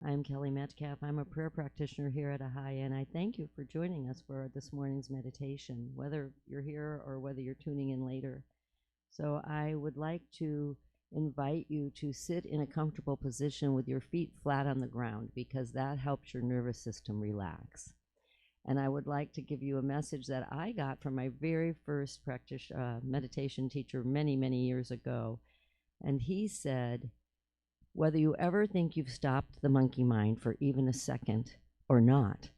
I'm Kelly Metcalf. I'm a prayer practitioner here at Ahiah, and I thank you for joining us for this morning's meditation, whether you're here or whether you're tuning in later. So I would like to invite you to sit in a comfortable position with your feet flat on the ground, because that helps your nervous system relax. And I would like to give you a message that I got from my very first meditation teacher many, many years ago. And he said, whether you ever think you've stopped the monkey mind for even a second or not,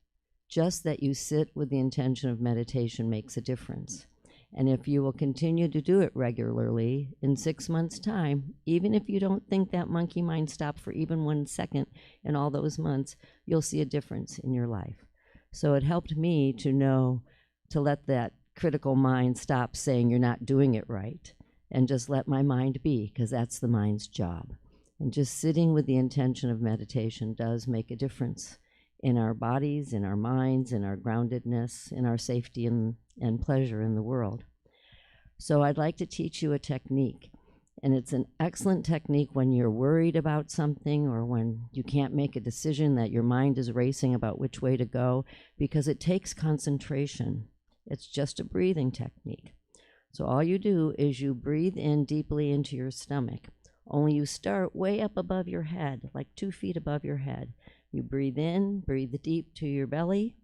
just that you sit with the intention of meditation makes a difference. And if you will continue to do it regularly, in 6 months' time, even if you don't think that monkey mind stopped for even 1 second in all those months, you'll see a difference in your life. So it helped me to know to let that critical mind stop saying you're not doing it right, and just let my mind be, because that's the mind's job. And just sitting with the intention of meditation does make a difference in our bodies, in our minds, in our groundedness, in our safety and pleasure in the world. So I'd like to teach you a technique. And it's an excellent technique when you're worried about something, or when you can't make a decision, that your mind is racing about which way to go, because it takes concentration. It's just a breathing technique. So all you do is you breathe in deeply into your stomach. Only you start way up above your head, like 2 feet above your head. You breathe in, breathe deep to your belly.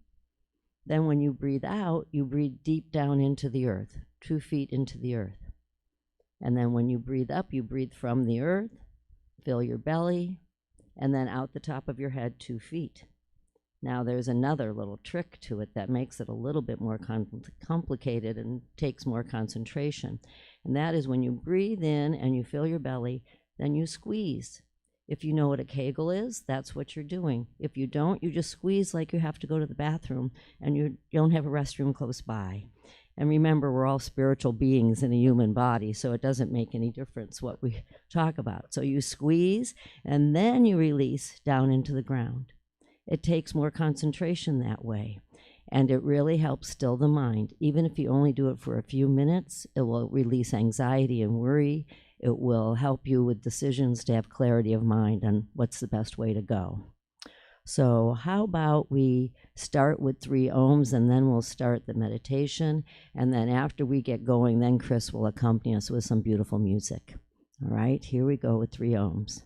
Then when you breathe out, you breathe deep down into the earth, 2 feet into the earth. And then when you breathe up, you breathe from the earth, fill your belly, and then out the top of your head 2 feet. Now there's another little trick to it that makes it a little bit more complicated and takes more concentration. And that is when you breathe in and you fill your belly, then you squeeze. If you know what a Kegel is, that's what you're doing. If you don't, you just squeeze like you have to go to the bathroom and you don't have a restroom close by. And remember, we're all spiritual beings in a human body, so it doesn't make any difference what we talk about. So you squeeze and then you release down into the ground. It takes more concentration that way, and it really helps still the mind. Even if you only do it for a few minutes, it will release anxiety and worry. It will help you with decisions to have clarity of mind on what's the best way to go. So how about we start with 3 ohms, and then we'll start the meditation, and then after we get going, then Chris will accompany us with some beautiful music. All right, here we go with 3 ohms.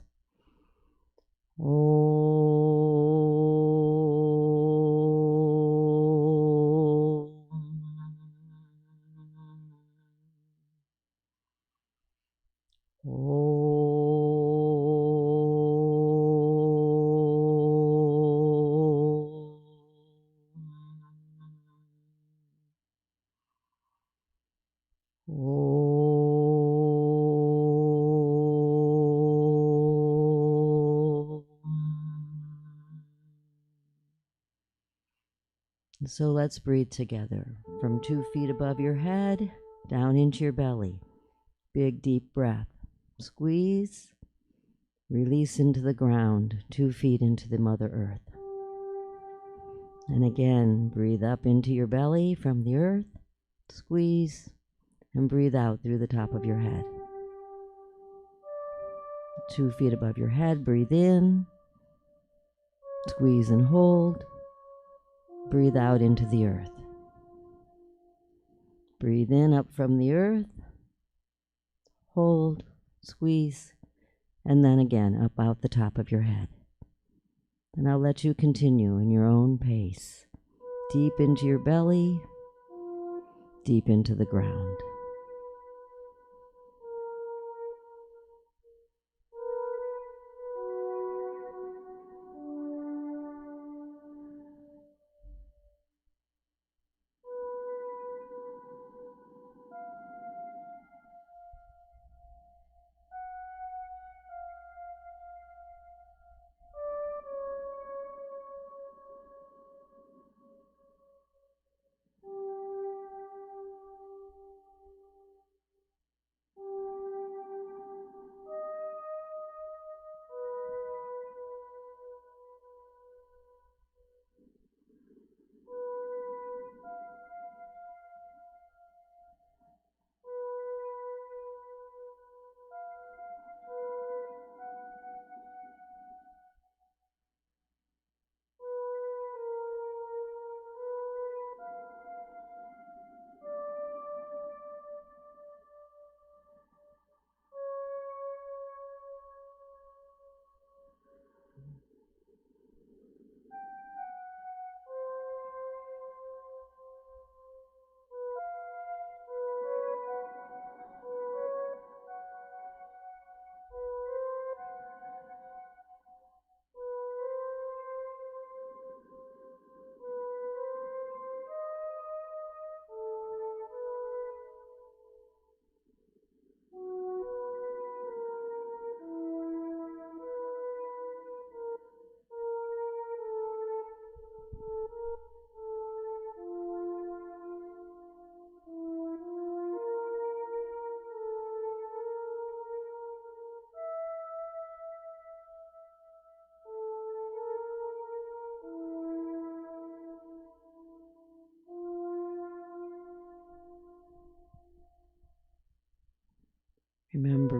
So let's breathe together. From 2 feet above your head, down into your belly. Big, deep breath. Squeeze. Release into the ground, 2 feet into the Mother Earth. And again, breathe up into your belly from the earth. Squeeze. And breathe out through the top of your head. 2 feet above your head, breathe in. Squeeze and hold. Breathe out into the earth. Breathe in up from the earth. Hold, squeeze, and then again up out the top of your head. And I'll let you continue in your own pace. Deep into your belly, deep into the ground.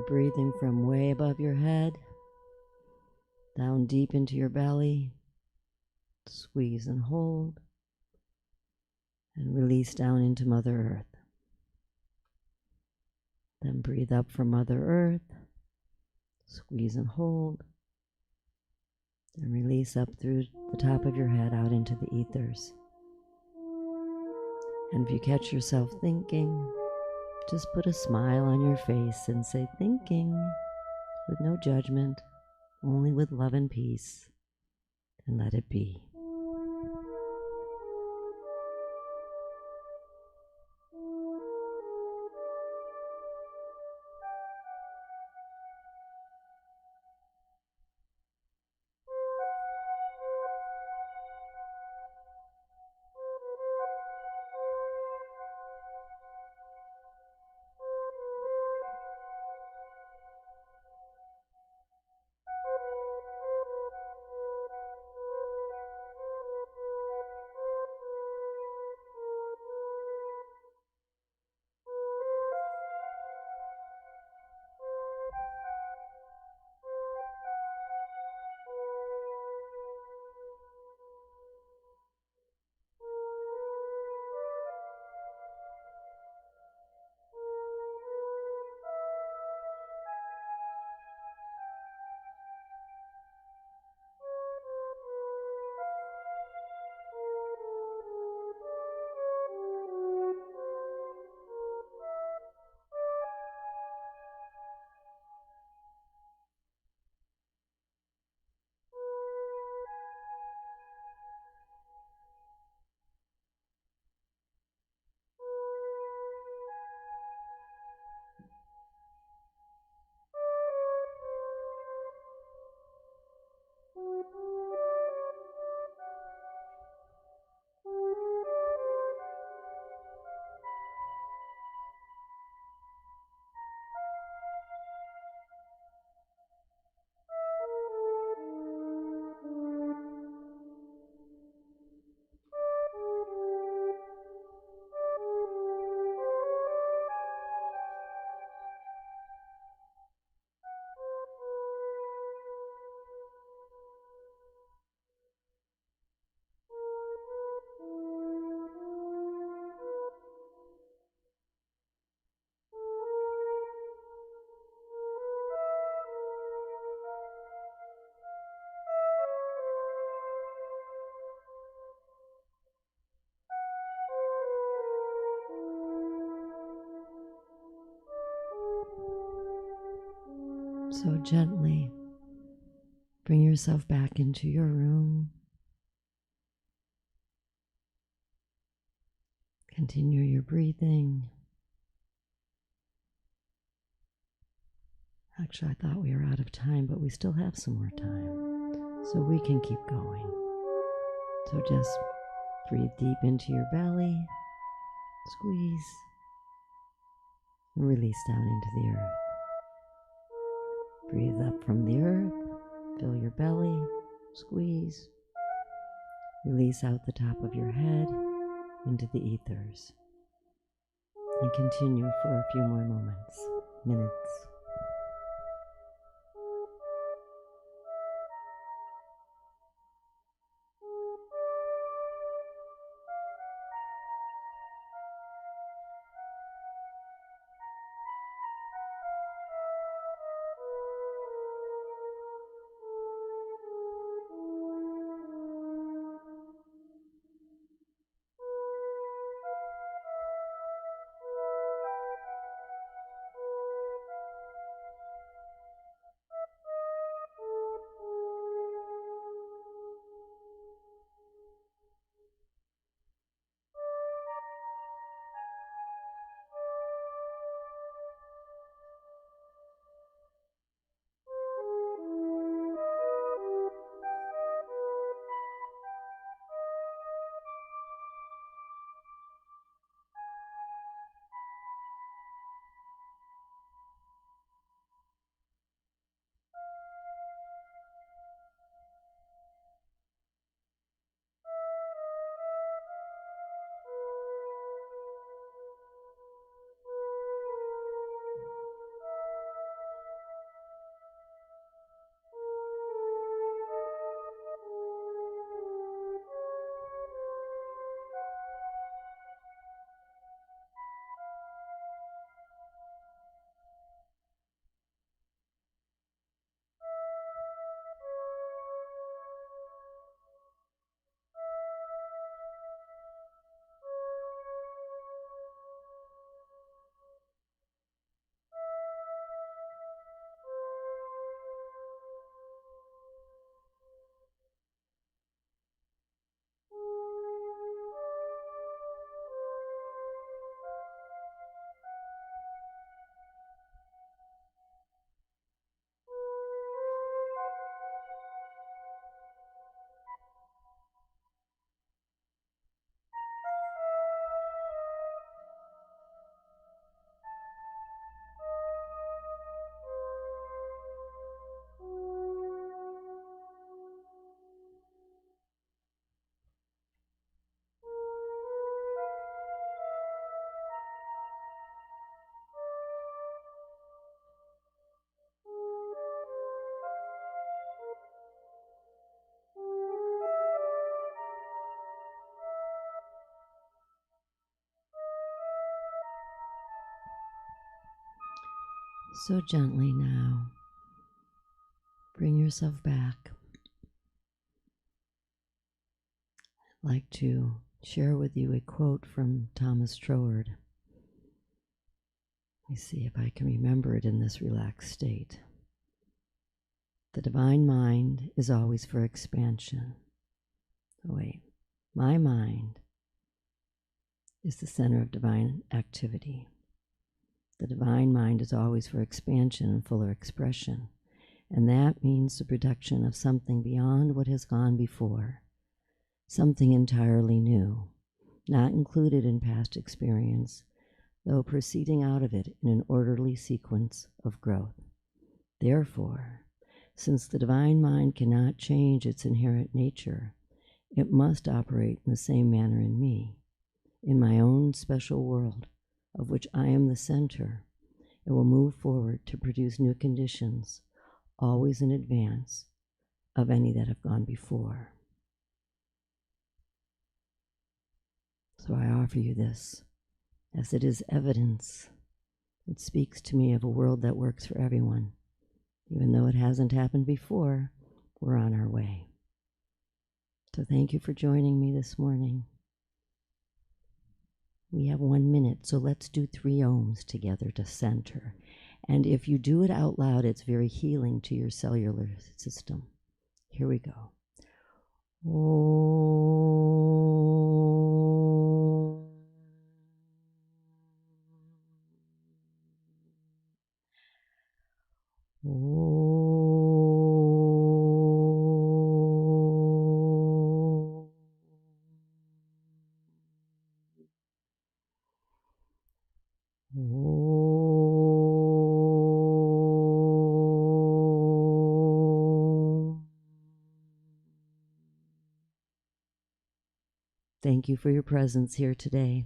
breathing from way above your head, down deep into your belly. Squeeze and hold, and release down into Mother Earth. Then breathe up from Mother Earth, squeeze and hold, and release up through the top of your head out into the ethers. And if you catch yourself thinking, just put a smile on your face and say thinking with no judgment, only with love and peace, and let it be. So gently bring yourself back into your room. Continue your breathing. Actually, I thought we were out of time, but we still have some more time, so we can keep going. So just breathe deep into your belly, squeeze, and release down into the earth. Breathe up from the earth, fill your belly, squeeze, release out the top of your head into the ethers. And continue for a few more minutes. So gently now, bring yourself back. I'd like to share with you a quote from Thomas Troward. Let me see if I can remember it in this relaxed state. The divine mind is always for expansion. Oh, wait. My mind is the center of divine activity. The divine mind is always for expansion and fuller expression, and that means the production of something beyond what has gone before, something entirely new, not included in past experience, though proceeding out of it in an orderly sequence of growth. Therefore, since the divine mind cannot change its inherent nature, it must operate in the same manner in me, in my own special world, of which I am the center. It will move forward to produce new conditions, always in advance of any that have gone before. So I offer you this, as it is evidence. It speaks to me of a world that works for everyone. Even though it hasn't happened before, we're on our way. So thank you for joining me this morning. We have 1 minute, so let's do 3 ohms together to center. And if you do it out loud, it's very healing to your cellular system. Here we go. Thank you for your presence here today.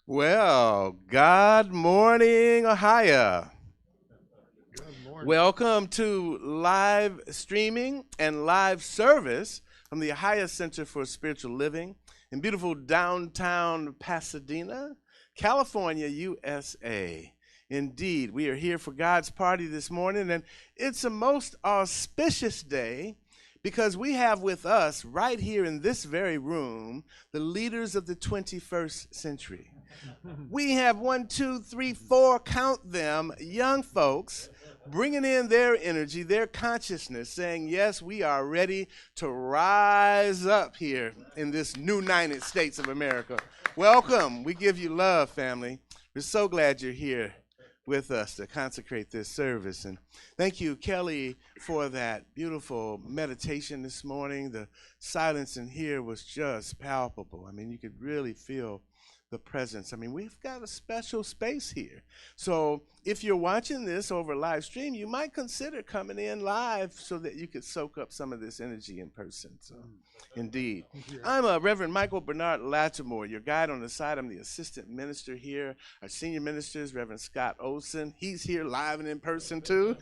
Well, good morning, Ahiah. Good morning. Welcome to live streaming and live service from the Ahiah Center for Spiritual Living in beautiful downtown Pasadena, California, USA. Indeed, we are here for God's party this morning, and it's a most auspicious day because we have with us right here in this very room the leaders of the 21st century. We have 1, 2, 3, 4, count them, young folks bringing in their energy, their consciousness, saying, yes, we are ready to rise up here in this new United States of America. Welcome. We give you love, family. We're so glad you're here with us to consecrate this service. And thank you, Kelly, for that beautiful meditation this morning. The silence in here was just palpable. I mean, you could really feel the presence. I mean, we've got a special space here. So if you're watching this over live stream, you might consider coming in live so that you could soak up some of this energy in person. So indeed. I'm Reverend Michael Bernard Lattimore, your guide on the side. I'm the assistant minister here. Our senior minister is Reverend Scott Olson. He's here live and in person too.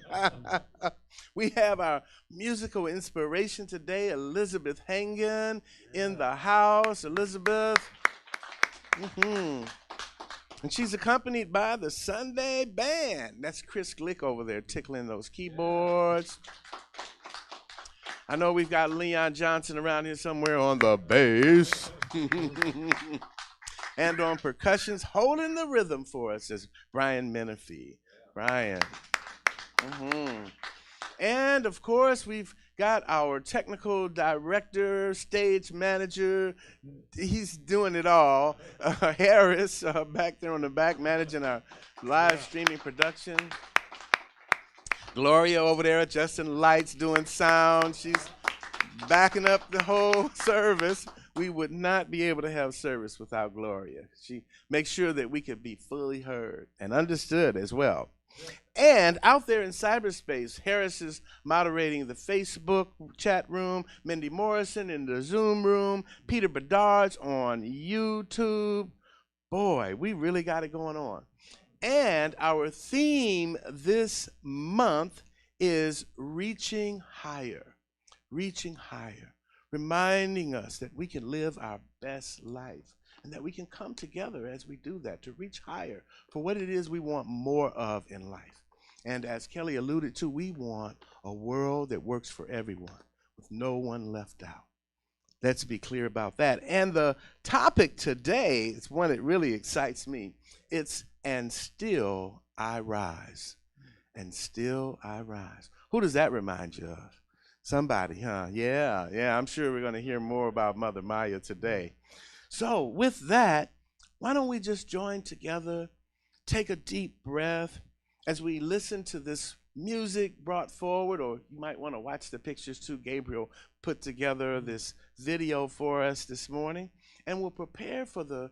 We have our musical inspiration today, Elizabeth Hangan in the house. Elizabeth. And she's accompanied by the Sunday Band. That's Chris Glick over there tickling those keyboards. I know we've got Leon Johnson around here somewhere on the bass. And on percussions, holding the rhythm for us is Brian Menifee. Brian. And of course, we've got our technical director, stage manager. He's doing it all. Harris back there on the back managing our live streaming production. Gloria over there adjusting lights, doing sound. She's backing up the whole service. We would not be able to have service without Gloria. She makes sure that we could be fully heard and understood as well. And out there in cyberspace, Harris is moderating the Facebook chat room, Mindy Morrison in the Zoom room, Peter Bedard's on YouTube. Boy, we really got it going on. And our theme this month is reaching higher, reminding us that we can live our best life. And that we can come together as we do that to reach higher for what it is we want more of in life. And as Kelly alluded to, we want a world that works for everyone with no one left out. Let's be clear about that. And the topic today is one that really excites me. It's "And Still I Rise." And still I rise. Who does that remind you of? Somebody, huh? Yeah, I'm sure we're going to hear more about Mother Maya today. So with that, why don't we just join together, take a deep breath as we listen to this music brought forward, or you might want to watch the pictures too. Gabriel put together this video for us this morning, and we'll prepare for the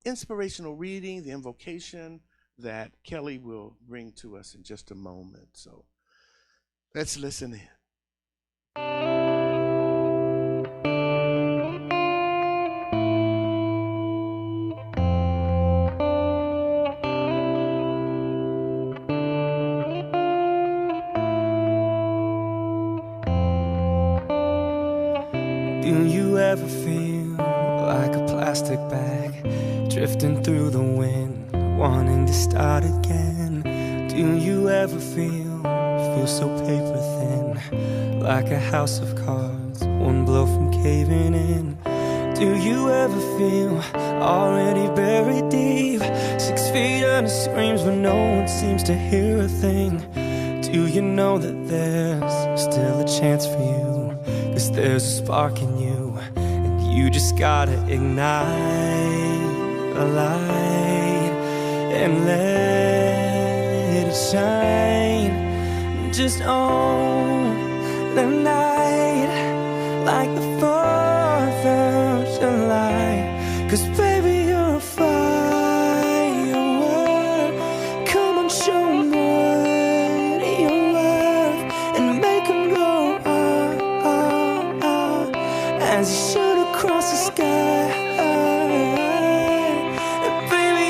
inspirational reading, the invocation that Kelly will bring to us in just a moment. So let's listen in. Do you ever feel like a plastic bag drifting through the wind, wanting to start again? Do you ever feel so paper thin, like a house of cards, one blow from caving in? Do you ever feel already buried deep, 6 feet under screams where no one seems to hear a thing? Do you know that there's still a chance for you, 'cause there's a spark in you, and you just gotta ignite a light and let it shine. Just own the night like the 4th of July, 'cause baby you're a firework. Come on, show 'em what you're worth and make 'em go as you shoot across the sky. And baby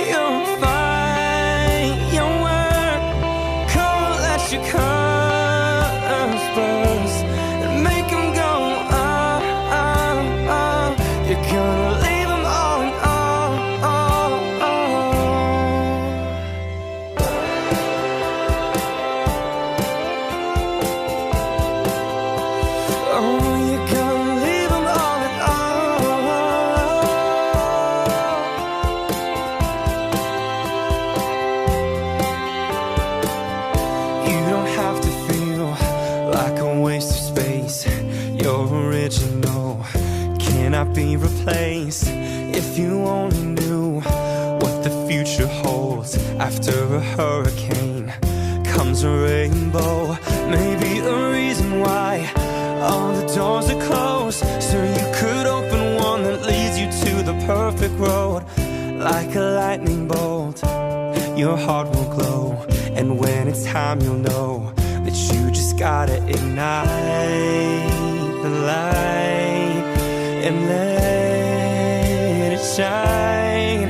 cannot be replaced. If you only knew what the future holds. After a hurricane comes a rainbow. Maybe a reason why all the doors are closed, so you could open one that leads you to the perfect road. Like a lightning bolt, your heart will glow, and when it's time you'll know that you just gotta ignite the light and let it shine.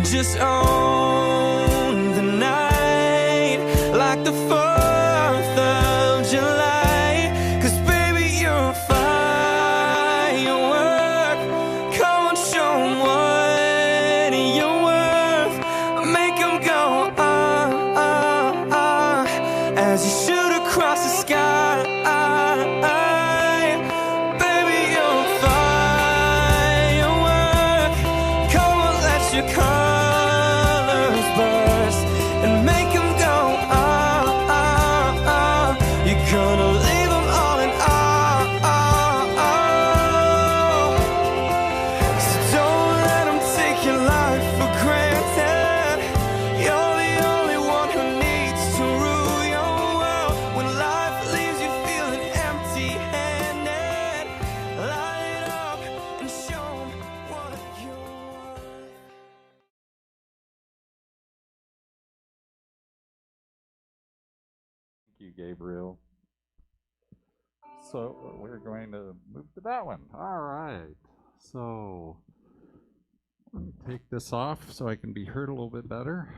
Just own the night like the 4th of July. 'Cause baby, you're a firework. Come on, show 'em what you're worth. Make 'em go, as you shoot across the sky. Baby, you're a firework. Come on, let your colors burst and make 'em go, You're gonna leave 'em all in awe. So don't let 'em take your life for granted. You're the only one who needs to rule your world. When life leaves you feeling empty-handed, light it up and show 'em what you're worth. Thank you, Gabriel. So we're going to move to that one. All right. So let me take this off so I can be heard a little bit better.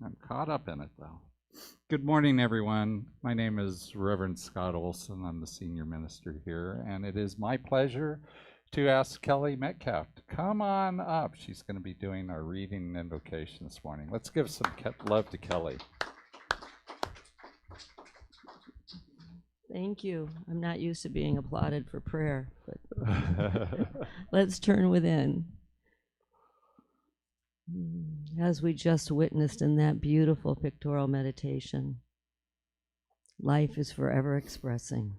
I'm caught up in it though. Good morning, everyone. My name is Reverend Scott Olson. I'm the senior minister here, and it is my pleasure to ask Kelly Metcalf to come on up. She's going to be doing our reading and invocation this morning. Let's give some love to Kelly. Thank you. I'm not used to being applauded for prayer, but let's turn within. As we just witnessed in that beautiful pictorial meditation, life is forever expressing.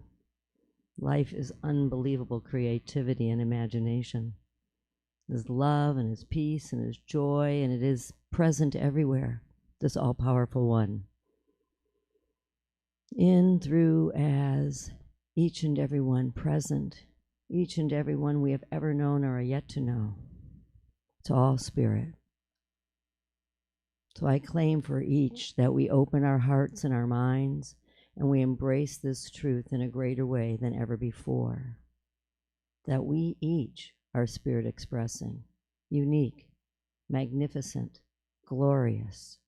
Life is unbelievable creativity and imagination. There's love and there's peace and there's joy, and it is present everywhere, this all-powerful one. In, through, as, each and every one present, each and every one we have ever known or are yet to know. It's all spirit. So I claim for each that we open our hearts and our minds and we embrace this truth in a greater way than ever before. That we each are spirit expressing, unique, magnificent, glorious.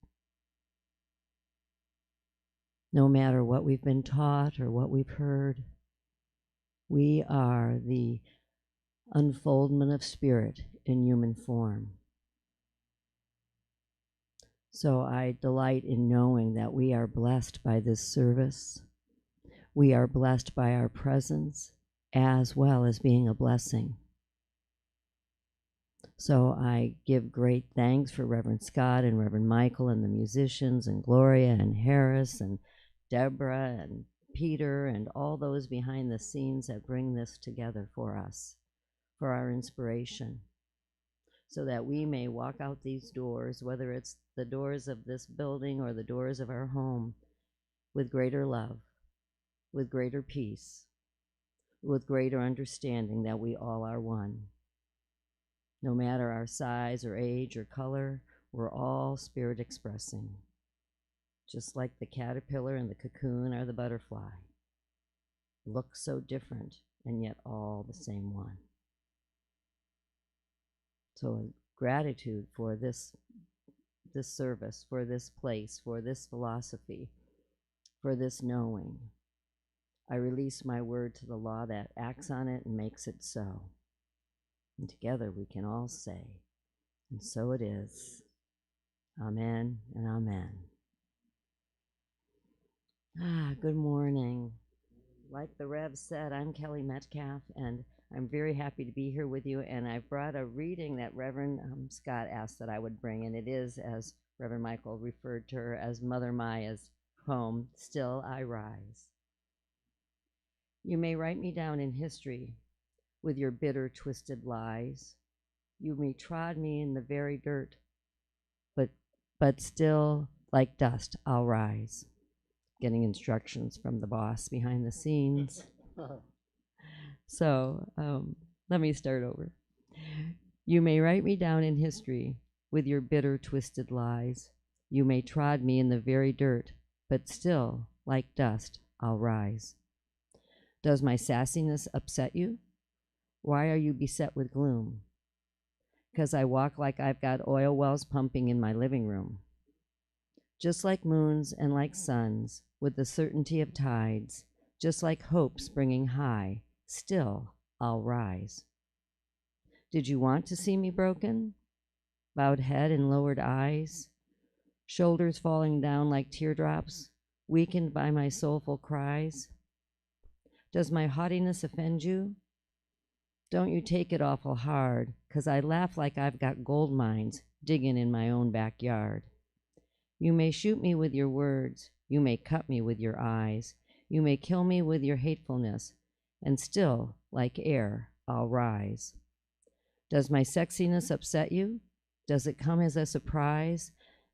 No matter what we've been taught or what we've heard, we are the unfoldment of spirit in human form. So I delight in knowing that we are blessed by this service. We are blessed by our presence as well as being a blessing. So I give great thanks for Reverend Scott and Reverend Michael and the musicians and Gloria and Harris and Deborah and Peter and all those behind the scenes that bring this together for us, for our inspiration, so that we may walk out these doors, whether it's the doors of this building or the doors of our home, with greater love, with greater peace, with greater understanding that we all are one. No matter our size or age or color, we're all spirit expressing. Just like the caterpillar and the cocoon are the butterfly. Look so different and yet all the same one. So gratitude for this service, for this place, for this philosophy, for this knowing. I release my word to the law that acts on it and makes it so. And together we can all say, and so it is. Amen and amen. Good morning. Like the Rev said, I'm Kelly Metcalf, and I'm very happy to be here with you. And I brought a reading that Reverend Scott asked that I would bring, and it is, as Reverend Michael referred to her, as Mother Maya's poem, Still I Rise. You may write me down in history, with your bitter, twisted lies. You may trod me in the very dirt, but still, like dust, I'll rise. Getting instructions from the boss behind the scenes. So let me start over. You may write me down in history with your bitter, twisted lies. You may trod me in the very dirt, but still, like dust, I'll rise. Does my sassiness upset you? Why are you beset with gloom? 'Cause I walk like I've got oil wells pumping in my living room. Just like moons and like suns, with the certainty of tides, just like hope springing high, still I'll rise. Did you want to see me broken? Bowed head and lowered eyes, shoulders falling down like teardrops, weakened by my soulful cries? Does my haughtiness offend you? Don't you take it awful hard, 'cause I laugh like I've got gold mines digging in my own backyard. You may shoot me with your words, you may cut me with your eyes, you may kill me with your hatefulness, and still, like air, I'll rise. Does my sexiness upset you? Does it come as a surprise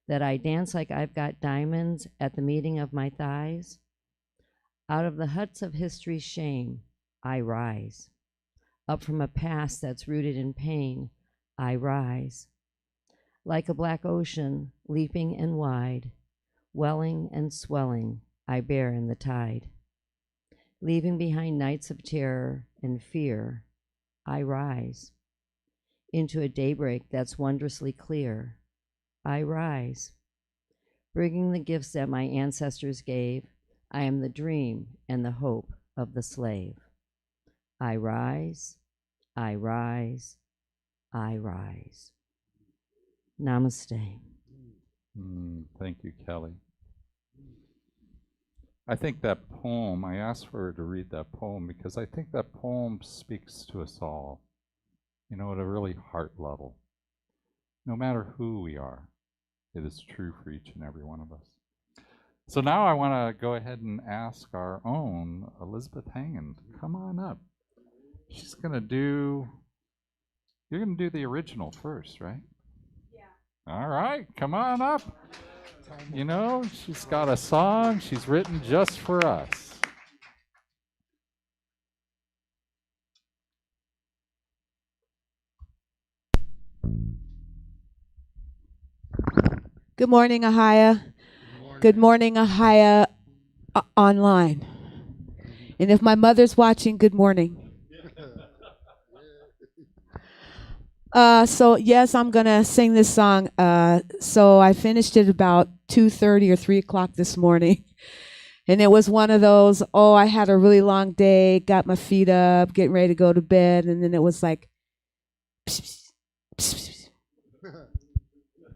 that I dance like I've got diamonds at the meeting of my thighs? Out of the huts of history's shame, I rise. Up from a past that's rooted in pain, I rise. Like a black ocean, leaping and wide, welling and swelling, I bear in the tide. Leaving behind nights of terror and fear, I rise. Into a daybreak that's wondrously clear, I rise. Bringing the gifts that my ancestors gave, I am the dream and the hope of the slave. I rise, I rise, I rise. Namaste. Thank you, Kelly. I think that poem, I asked for her to read that poem because I think that poem speaks to us all, at a really heart level. No matter who we are, it is true for each and every one of us. So now I want to go ahead and ask our own Elizabeth Hangan to come on up. You're going to do the original first, right? Yeah. All right, come on up. She's got a song she's written just for us. Good morning, Ahiah. Good morning, Ahiah online. And if my mother's watching, good morning. So yes, I'm gonna sing this song. So I finished it about 2:30 or 3 o'clock this morning, and it was one of those. I had a really long day. Got my feet up, getting ready to go to bed, and then it was like. Pss, pss, pss,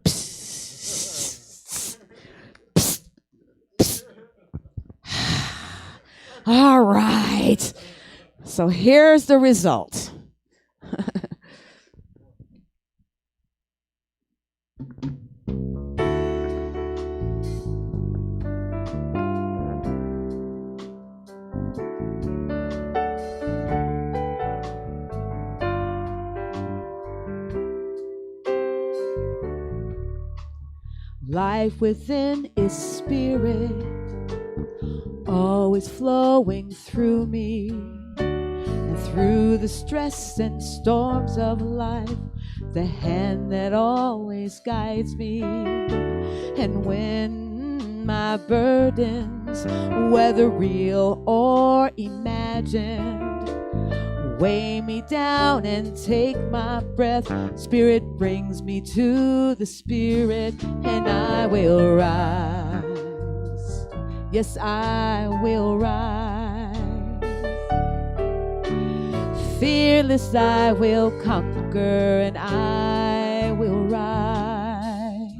pss, pss, pss. All right. So here's the result. Life within is spirit, always flowing through me. And through the stress and storms of life, the hand that always guides me. And when my burdens, whether real or imagined, weigh me down and take my breath, Spirit brings me to the Spirit, and I will rise. Yes, I will rise. Fearless I will conquer, and I will rise.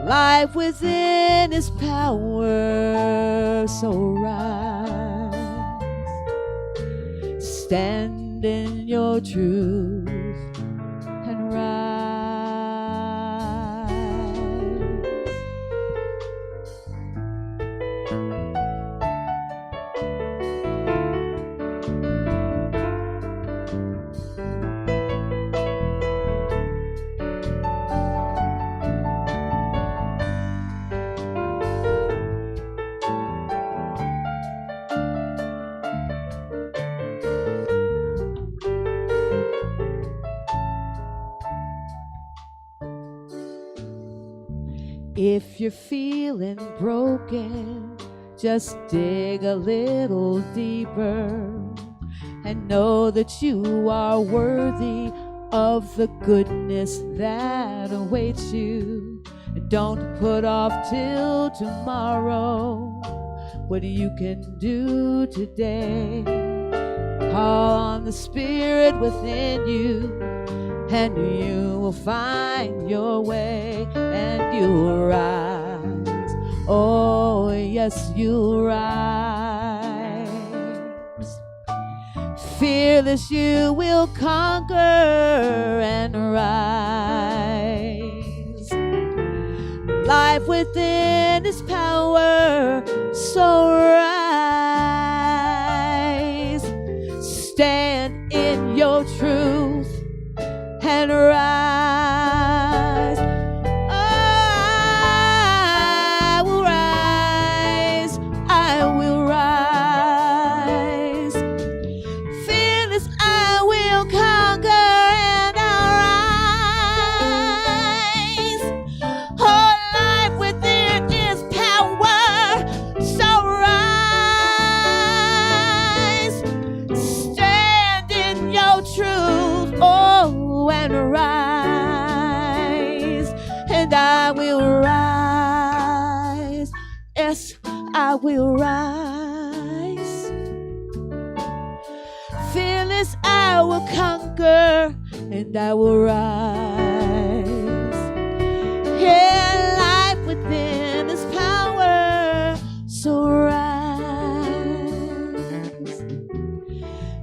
Life within is power, so rise. Stand in your truth and rise. If you're feeling broken, just dig a little deeper and know that you are worthy of the goodness that awaits you. And don't put off till tomorrow what you can do today. Call on the Spirit within you, and you will find your way, and you'll rise. Oh, yes, you'll rise. Fearless, you will conquer and rise. Life within is power, so rise. Stand in your truth and rise. I will rise. I will rise. Fearless, I will conquer and I'll rise. Oh, life within is power, so rise. Stand in your truth, oh, and rise. And I will rise. Yes, I will rise. Fearless, I will conquer and I will rise. Yeah, life within is power, so rise.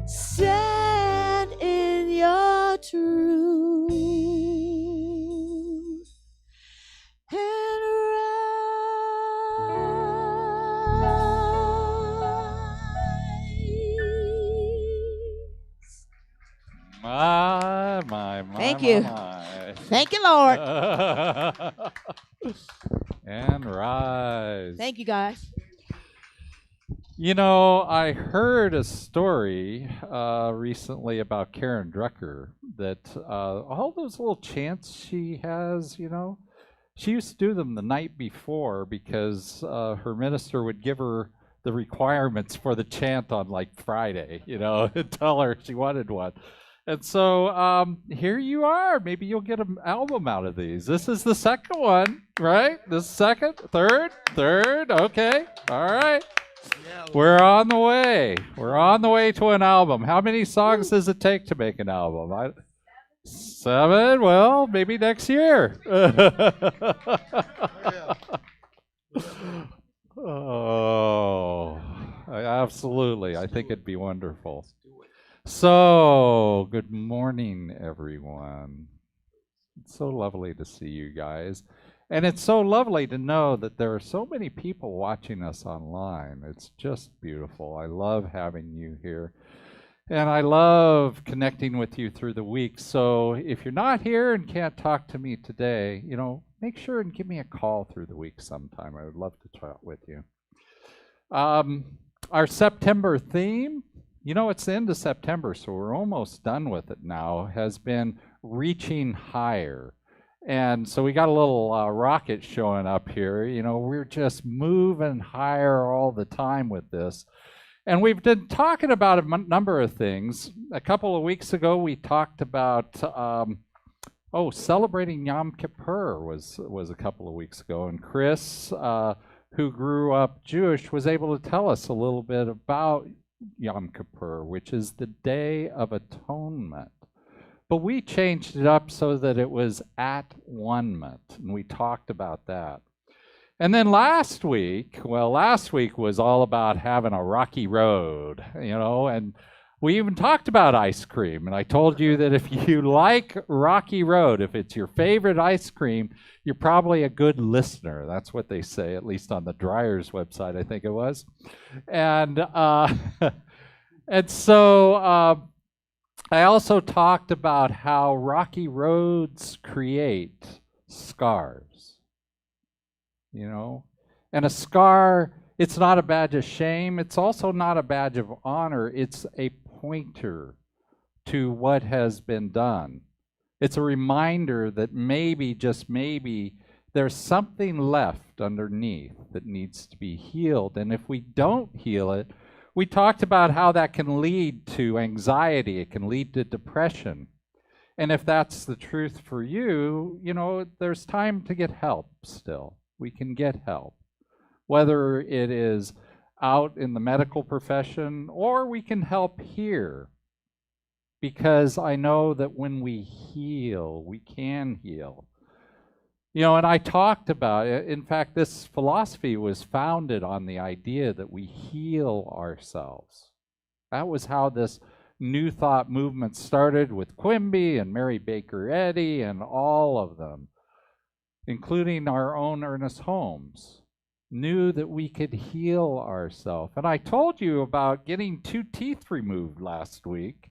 Stand in your truth and rise. My, Thank you. my. Thank you, Lord. And rise. Thank you, guys. You know, I heard a story recently about Karen Drucker that all those little chants she has, you know, she used to do them the night before because her minister would give her the requirements for the chant on like Friday, you know, and tell her she wanted one. And so here you are. Maybe you'll get an album out of these. This is the second one, right? This second, third, okay, all right. We're on the way. We're on the way to an album. How many songs does it take to make an album? 7? Well, maybe next year. Oh, absolutely. I think it'd be wonderful. So, good morning, everyone. It's so lovely to see you guys. And it's so lovely to know that there are so many people watching us online. It's just beautiful. I love having you here. And I love connecting with you through the week. So if you're not here and can't talk to me today, you know, make sure and give me a call through the week sometime. I would love to chat with you. Our September theme, you know, it's the end of September, so we're almost done with it now, has been reaching higher. And so we got a little rocket showing up here. You know, we're just moving higher all the time with this. And we've been talking about a number of things. A couple of weeks ago, we talked about, celebrating Yom Kippur was a couple of weeks ago. And Chris, who grew up Jewish, was able to tell us a little bit about Yom Kippur, which is the Day of Atonement. But we changed it up so that it was at one-ment, and we talked about that. And then last week was all about having a rocky road, you know, and we even talked about ice cream. And I told you that if you like Rocky Road, if it's your favorite ice cream, you're probably a good listener. That's what they say, at least on the Dreyer's website, I think it was. And and so I also talked about how rocky roads create scars, you know, and a scar, it's not a badge of shame. It's also not a badge of honor. It's a pointer to what has been done. It's a reminder that maybe, just maybe, there's something left underneath that needs to be healed. And if we don't heal it, we talked about how that can lead to anxiety, it can lead to depression. And if that's the truth for you, you know, there's time to get help still. We can get help, whether it is out in the medical profession or we can help here. Because I know that when we heal, we can heal. You know, and I talked about it. In fact, this philosophy was founded on the idea that we heal ourselves. That was how this New Thought movement started with Quimby and Mary Baker Eddy and all of them, including our own Ernest Holmes, knew that we could heal ourselves. And I told you about getting 2 teeth removed last week.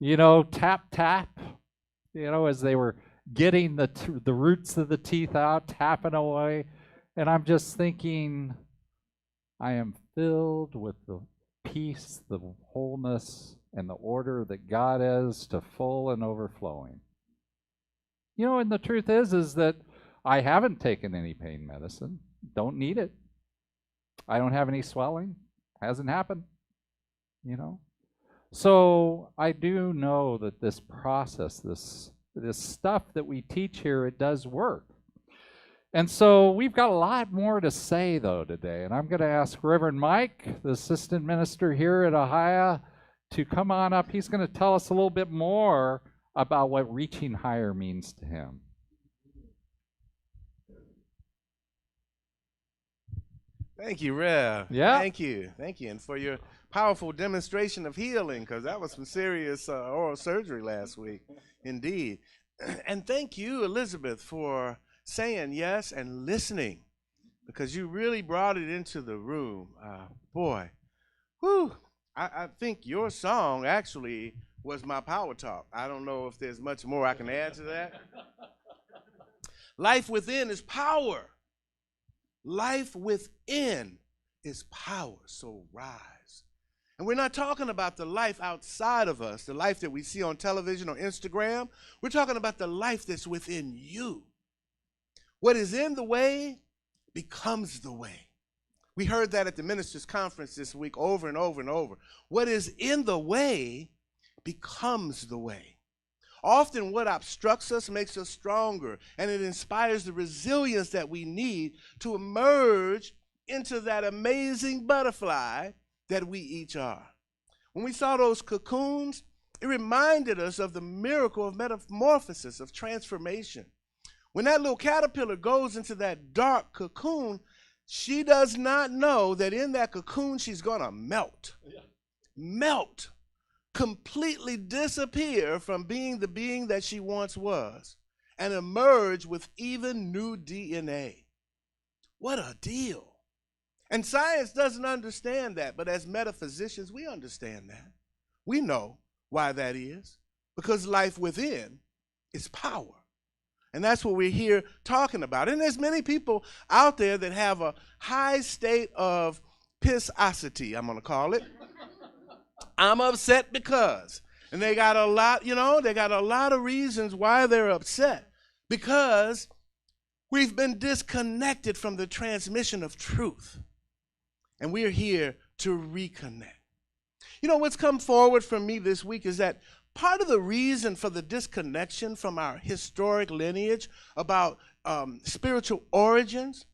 You know, tap, tap, you know, as they were getting the roots of the teeth out, tapping away. And I'm just thinking, I am filled with the peace, the wholeness, and the order that God is, to full and overflowing. You know, and the truth is that I haven't taken any pain medicine. Don't need it. I don't have any swelling. Hasn't happened, you know. So I do know that this process, this stuff that we teach here, it does work. And so we've got a lot more to say, though, today. And I'm going to ask Reverend Mike, the assistant minister here at Ahiah, to come on up. He's going to tell us a little bit more about what reaching higher means to him. Thank you, Rev. Yeah. Thank you. And for your powerful demonstration of healing, because that was some serious oral surgery last week, indeed. And thank you, Elizabeth, for saying yes and listening, because you really brought it into the room. Boy, whew, I think your song actually was my power talk. I don't know if there's much more I can add to that. Life within is power. Life within is power, so rise. And we're not talking about the life outside of us, the life that we see on television or Instagram. We're talking about the life that's within you. What is in the way becomes the way. We heard that at the ministers' conference this week over and over and over. What is in the way becomes the way. Often what obstructs us makes us stronger, and it inspires the resilience that we need to emerge into that amazing butterfly that we each are. When we saw those cocoons, it reminded us of the miracle of metamorphosis, of transformation. When that little caterpillar goes into that dark cocoon, she does not know that in that cocoon she's going to melt. Melt. Completely disappear from being the being that she once was and emerge with even new DNA. What a deal. And science doesn't understand that, but as metaphysicians, we understand that. We know why that is, because life within is power. And that's what we're here talking about. And there's many people out there that have a high state of pissosity, I'm going to call it. I'm upset because. And they got a lot, you know, they got a lot of reasons why they're upset. Because we've been disconnected from the transmission of truth. And we're here to reconnect. You know, what's come forward from me this week is that part of the reason for the disconnection from our historic lineage about spiritual origins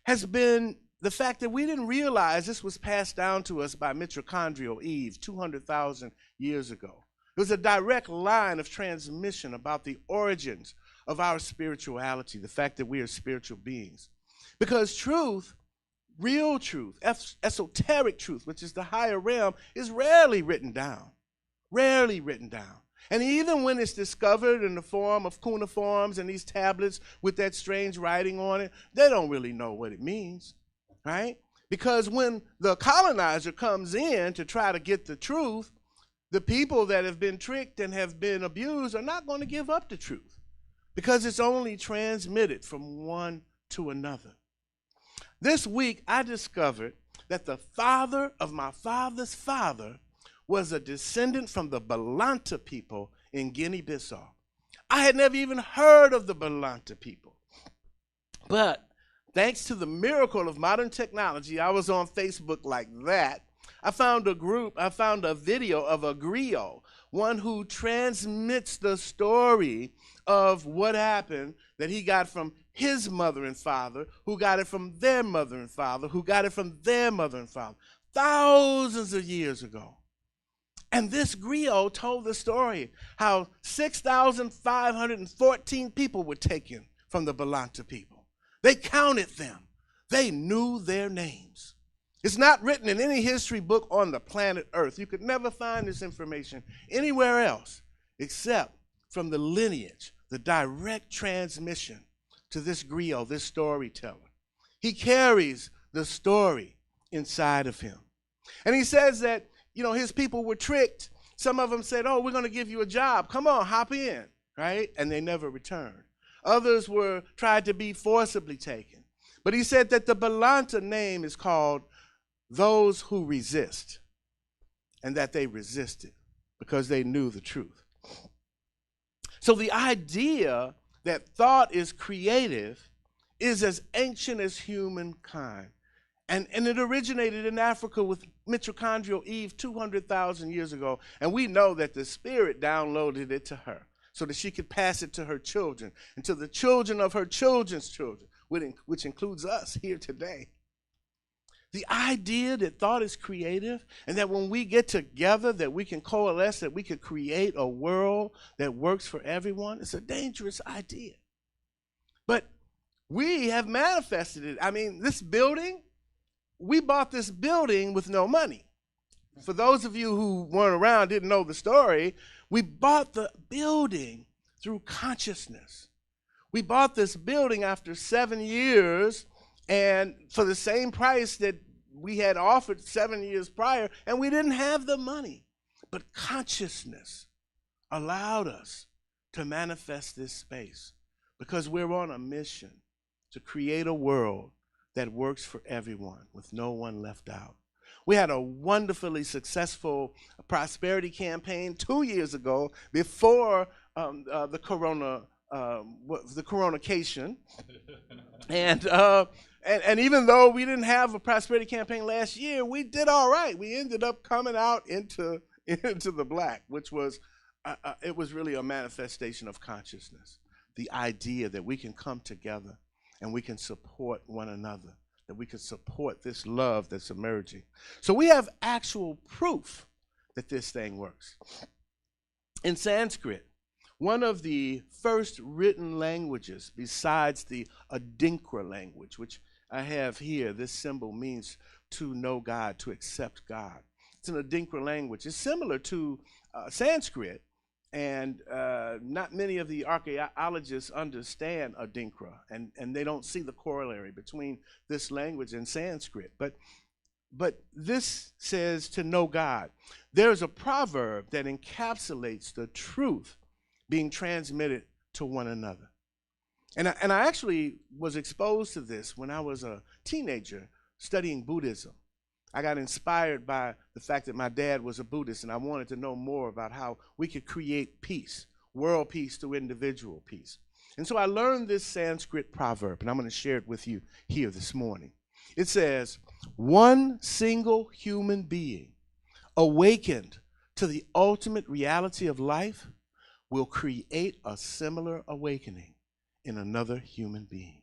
has been the fact that we didn't realize this was passed down to us by mitochondrial Eve 200,000 years ago. It was a direct line of transmission about the origins of our spirituality, the fact that we are spiritual beings. Because truth, real truth, esoteric truth, which is the higher realm, is rarely written down. Rarely written down. And even when it's discovered in the form of cuneiforms and these tablets with that strange writing on it, they don't really know what it means. Right? Because when the colonizer comes in to try to get the truth, the people that have been tricked and have been abused are not going to give up the truth, because it's only transmitted from one to another. This week, I discovered that the father of my father's father was a descendant from the Balanta people in Guinea-Bissau. I had never even heard of the Balanta people. But thanks to the miracle of modern technology, I was on Facebook like that. I found a video of a griot, one who transmits the story of what happened that he got from his mother and father, who got it from their mother and father, who got it from their mother and father, thousands of years ago. And this griot told the story how 6,514 people were taken from the Balanta people. They counted them. They knew their names. It's not written in any history book on the planet Earth. You could never find this information anywhere else except from the lineage, the direct transmission to this griot, this storyteller. He carries the story inside of him. And he says that, his people were tricked. Some of them said, oh, we're going to give you a job. Come on, hop in, right? And they never returned. Others tried to be forcibly taken. But he said that the Balanta name is called those who resist, and that they resisted because they knew the truth. So the idea that thought is creative is as ancient as humankind. And it originated in Africa with mitochondrial Eve 200,000 years ago. And we know that the Spirit downloaded it to her so that she could pass it to her children and to the children of her children's children, which includes us here today. The idea that thought is creative and that when we get together that we can coalesce, that we could create a world that works for everyone, it's a dangerous idea. But we have manifested it. I mean, this building, we bought this building with no money. For those of you who weren't around, didn't know the story, we bought the building through consciousness. We bought this building after 7 years and for the same price that we had offered 7 years prior, and we didn't have the money. But consciousness allowed us to manifest this space because we're on a mission to create a world that works for everyone with no one left out. We had a wonderfully successful prosperity campaign 2 years ago before the coronacation. And even though we didn't have a prosperity campaign last year, we did all right. We ended up coming out into the black, which was, it was really a manifestation of consciousness. The idea that we can come together and we can support one another, that we can support this love that's emerging. So we have actual proof that this thing works. In Sanskrit, one of the first written languages besides the Adinkra language, which I have here, this symbol means to know God, to accept God. It's an Adinkra language. It's similar to Sanskrit, and not many of the archaeologists understand Adinkra, and they don't see the corollary between this language and Sanskrit. But this says to know God. There's a proverb that encapsulates the truth being transmitted to one another. And I actually was exposed to this when I was a teenager studying Buddhism. I got inspired by the fact that my dad was a Buddhist, and I wanted to know more about how we could create peace, world peace through individual peace. And so I learned this Sanskrit proverb, and I'm going to share it with you here this morning. It says, one single human being awakened to the ultimate reality of life will create a similar awakening in another human being.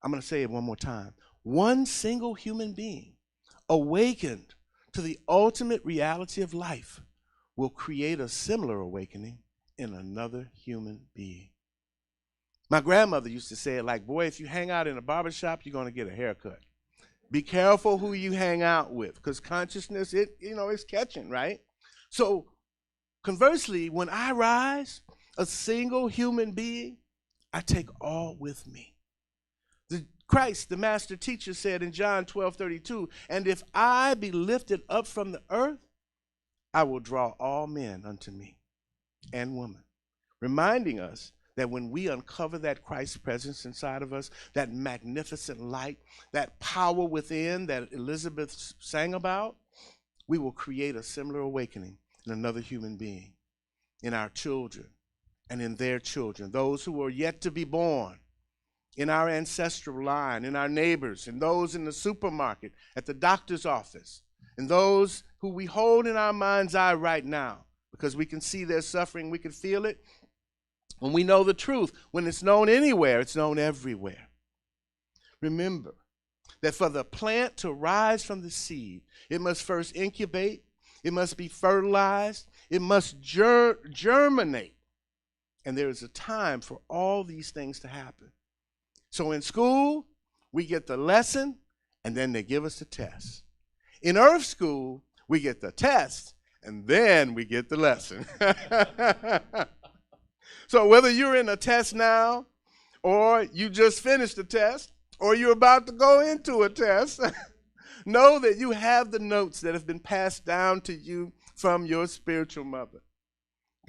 I'm going to say it one more time. One single human being awakened to the ultimate reality of life will create a similar awakening in another human being. My grandmother used to say it like, boy, if you hang out in a barbershop, you're going to get a haircut. Be careful who you hang out with, because consciousness, it's catching, right? So conversely, when I rise, a single human being, I take all with me. Christ, the master teacher, said in John 12:32, and if I be lifted up from the earth, I will draw all men unto me and women, reminding us that when we uncover that Christ presence inside of us, that magnificent light, that power within that Elizabeth sang about, we will create a similar awakening in another human being, in our children, and in their children, those who are yet to be born, in our ancestral line, in our neighbors, and those in the supermarket, at the doctor's office, and those who we hold in our mind's eye right now, because we can see their suffering, we can feel it. When we know the truth, when it's known anywhere, it's known everywhere. Remember that for the plant to rise from the seed, it must first incubate, it must be fertilized, it must germinate. And there is a time for all these things to happen. So in school, we get the lesson, and then they give us the test. In earth school, we get the test, and then we get the lesson. So whether you're in a test now, or you just finished the test, or you're about to go into a test, know that you have the notes that have been passed down to you from your spiritual mother.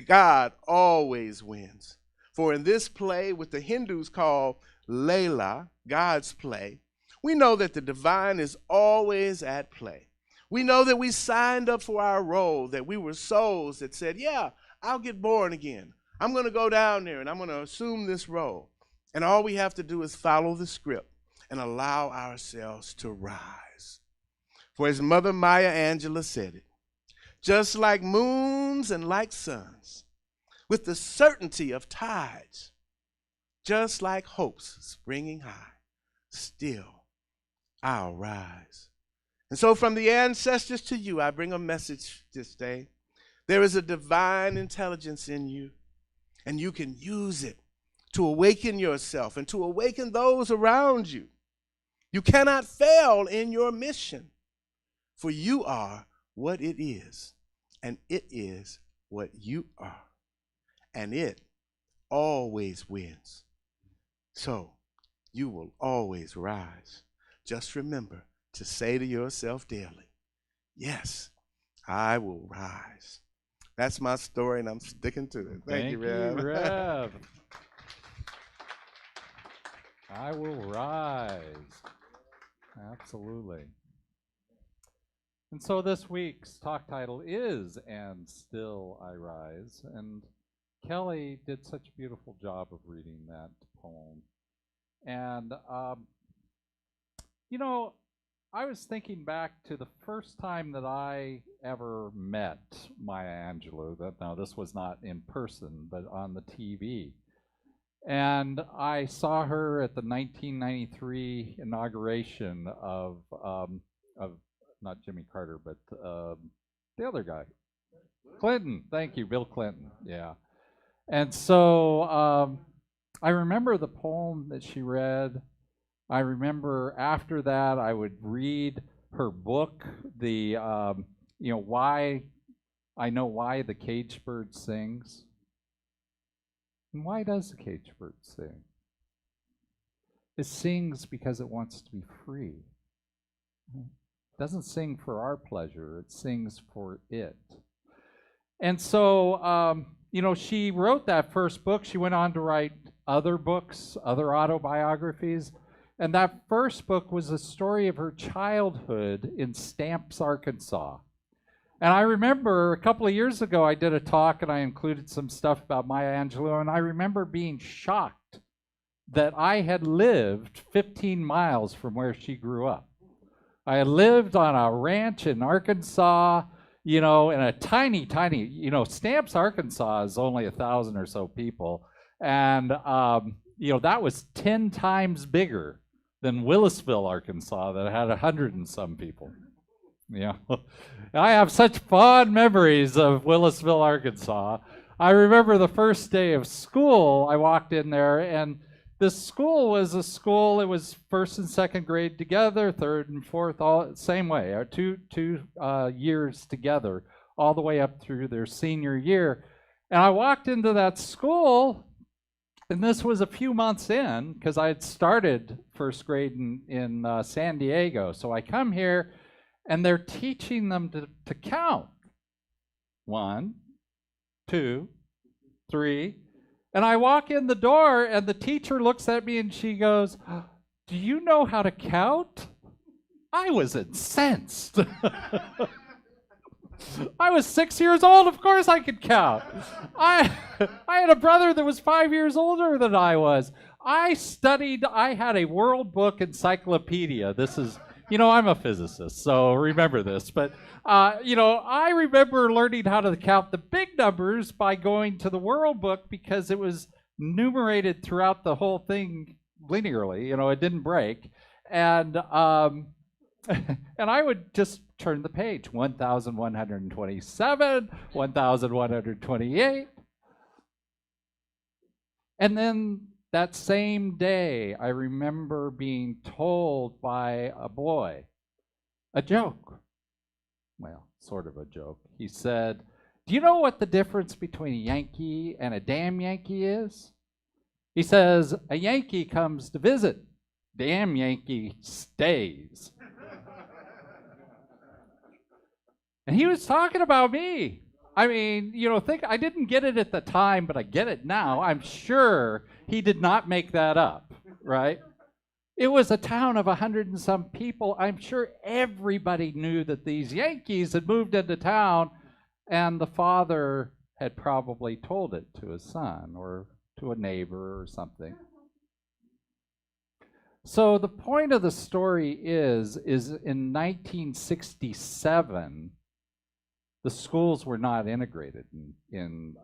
God always wins. For in this play, what the Hindus call Leela, God's play, we know that the divine is always at play. We know that we signed up for our role, that we were souls that said, yeah, I'll get born again. I'm going to go down there and I'm going to assume this role. And all we have to do is follow the script and allow ourselves to rise. For as Mother Maya Angelou said it, just like moons and like suns, with the certainty of tides, just like hopes springing high, still I'll rise. And so from the ancestors to you, I bring a message this day. There is a divine intelligence in you, and you can use it to awaken yourself and to awaken those around you. You cannot fail in your mission, for you are what it is, and it is what you are, and it always wins. So you will always rise. Just remember to say to yourself daily, yes, I will rise. That's my story, and I'm sticking to it. Thank you, Rev. I will rise. Absolutely. And so this week's talk title is And Still I Rise. And Kelly did such a beautiful job of reading that poem. And, you know, I was thinking back to the first time that I ever met Maya Angelou. Now, this was not in person, but on the TV. And I saw her at the 1993 inauguration of not Jimmy Carter, but the other guy, Clinton. Thank you, Bill Clinton. Yeah. And so I remember the poem that she read. I remember after that I would read her book, the why I know why the caged bird sings. And why does the caged bird sing? It sings because it wants to be free. It doesn't sing for our pleasure, it sings for it. And so, she wrote that first book. She went on to write other books, other autobiographies. And that first book was a story of her childhood in Stamps, Arkansas. And I remember a couple of years ago, I did a talk and I included some stuff about Maya Angelou, and I remember being shocked that I had lived 15 miles from where she grew up. I had lived on a ranch in Arkansas, in a tiny, Stamps, Arkansas is only 1,000 or so people. And, that was 10 times bigger than Willisville, Arkansas, that had 100 and some people. I have such fond memories of Willisville, Arkansas. I remember the first day of school, I walked in there, and this school was a school, it was first and second grade together, third and fourth, all same way, two years together, all the way up through their senior year. And I walked into that school, and this was a few months in, because I had started first grade in San Diego. So I come here, and they're teaching them to count. 1, 2, 3. And I walk in the door, and the teacher looks at me, and she goes, "Do you know how to count?" I was incensed. I was 6 years old. Of course I could count. I had a brother that was 5 years older than I was. I had a World Book Encyclopedia. This is, I'm a physicist, so remember this. But, I remember learning how to count the big numbers by going to the World Book because it was numerated throughout the whole thing linearly. It didn't break. And and I would just turn the page, 1,127, 1,128. And then that same day, I remember being told by a boy a joke. Well, sort of a joke. He said, "Do you know what the difference between a Yankee and a damn Yankee is?" He says, "A Yankee comes to visit. Damn Yankee stays." And he was talking about me. I mean, I didn't get it at the time, but I get it now. I'm sure he did not make that up, right? It was a town of 100 and some people. I'm sure everybody knew that these Yankees had moved into town, and the father had probably told it to his son or to a neighbor or something. So the point of the story is in 1967, the schools were not integrated in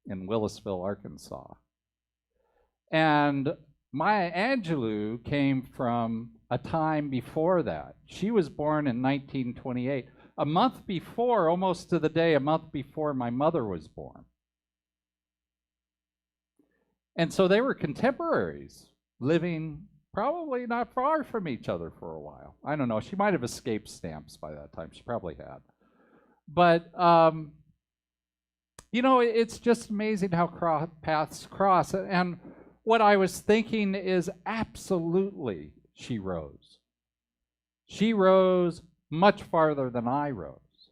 Willisville, Arkansas. And Maya Angelou came from a time before that. She was born in 1928, a month before, almost to the day, a month before my mother was born. And so they were contemporaries, living probably not far from each other for a while. I don't know. She might have escaped stamps by that time. She probably had. But, it's just amazing how paths cross. And what I was thinking is absolutely she rose. She rose much farther than I rose.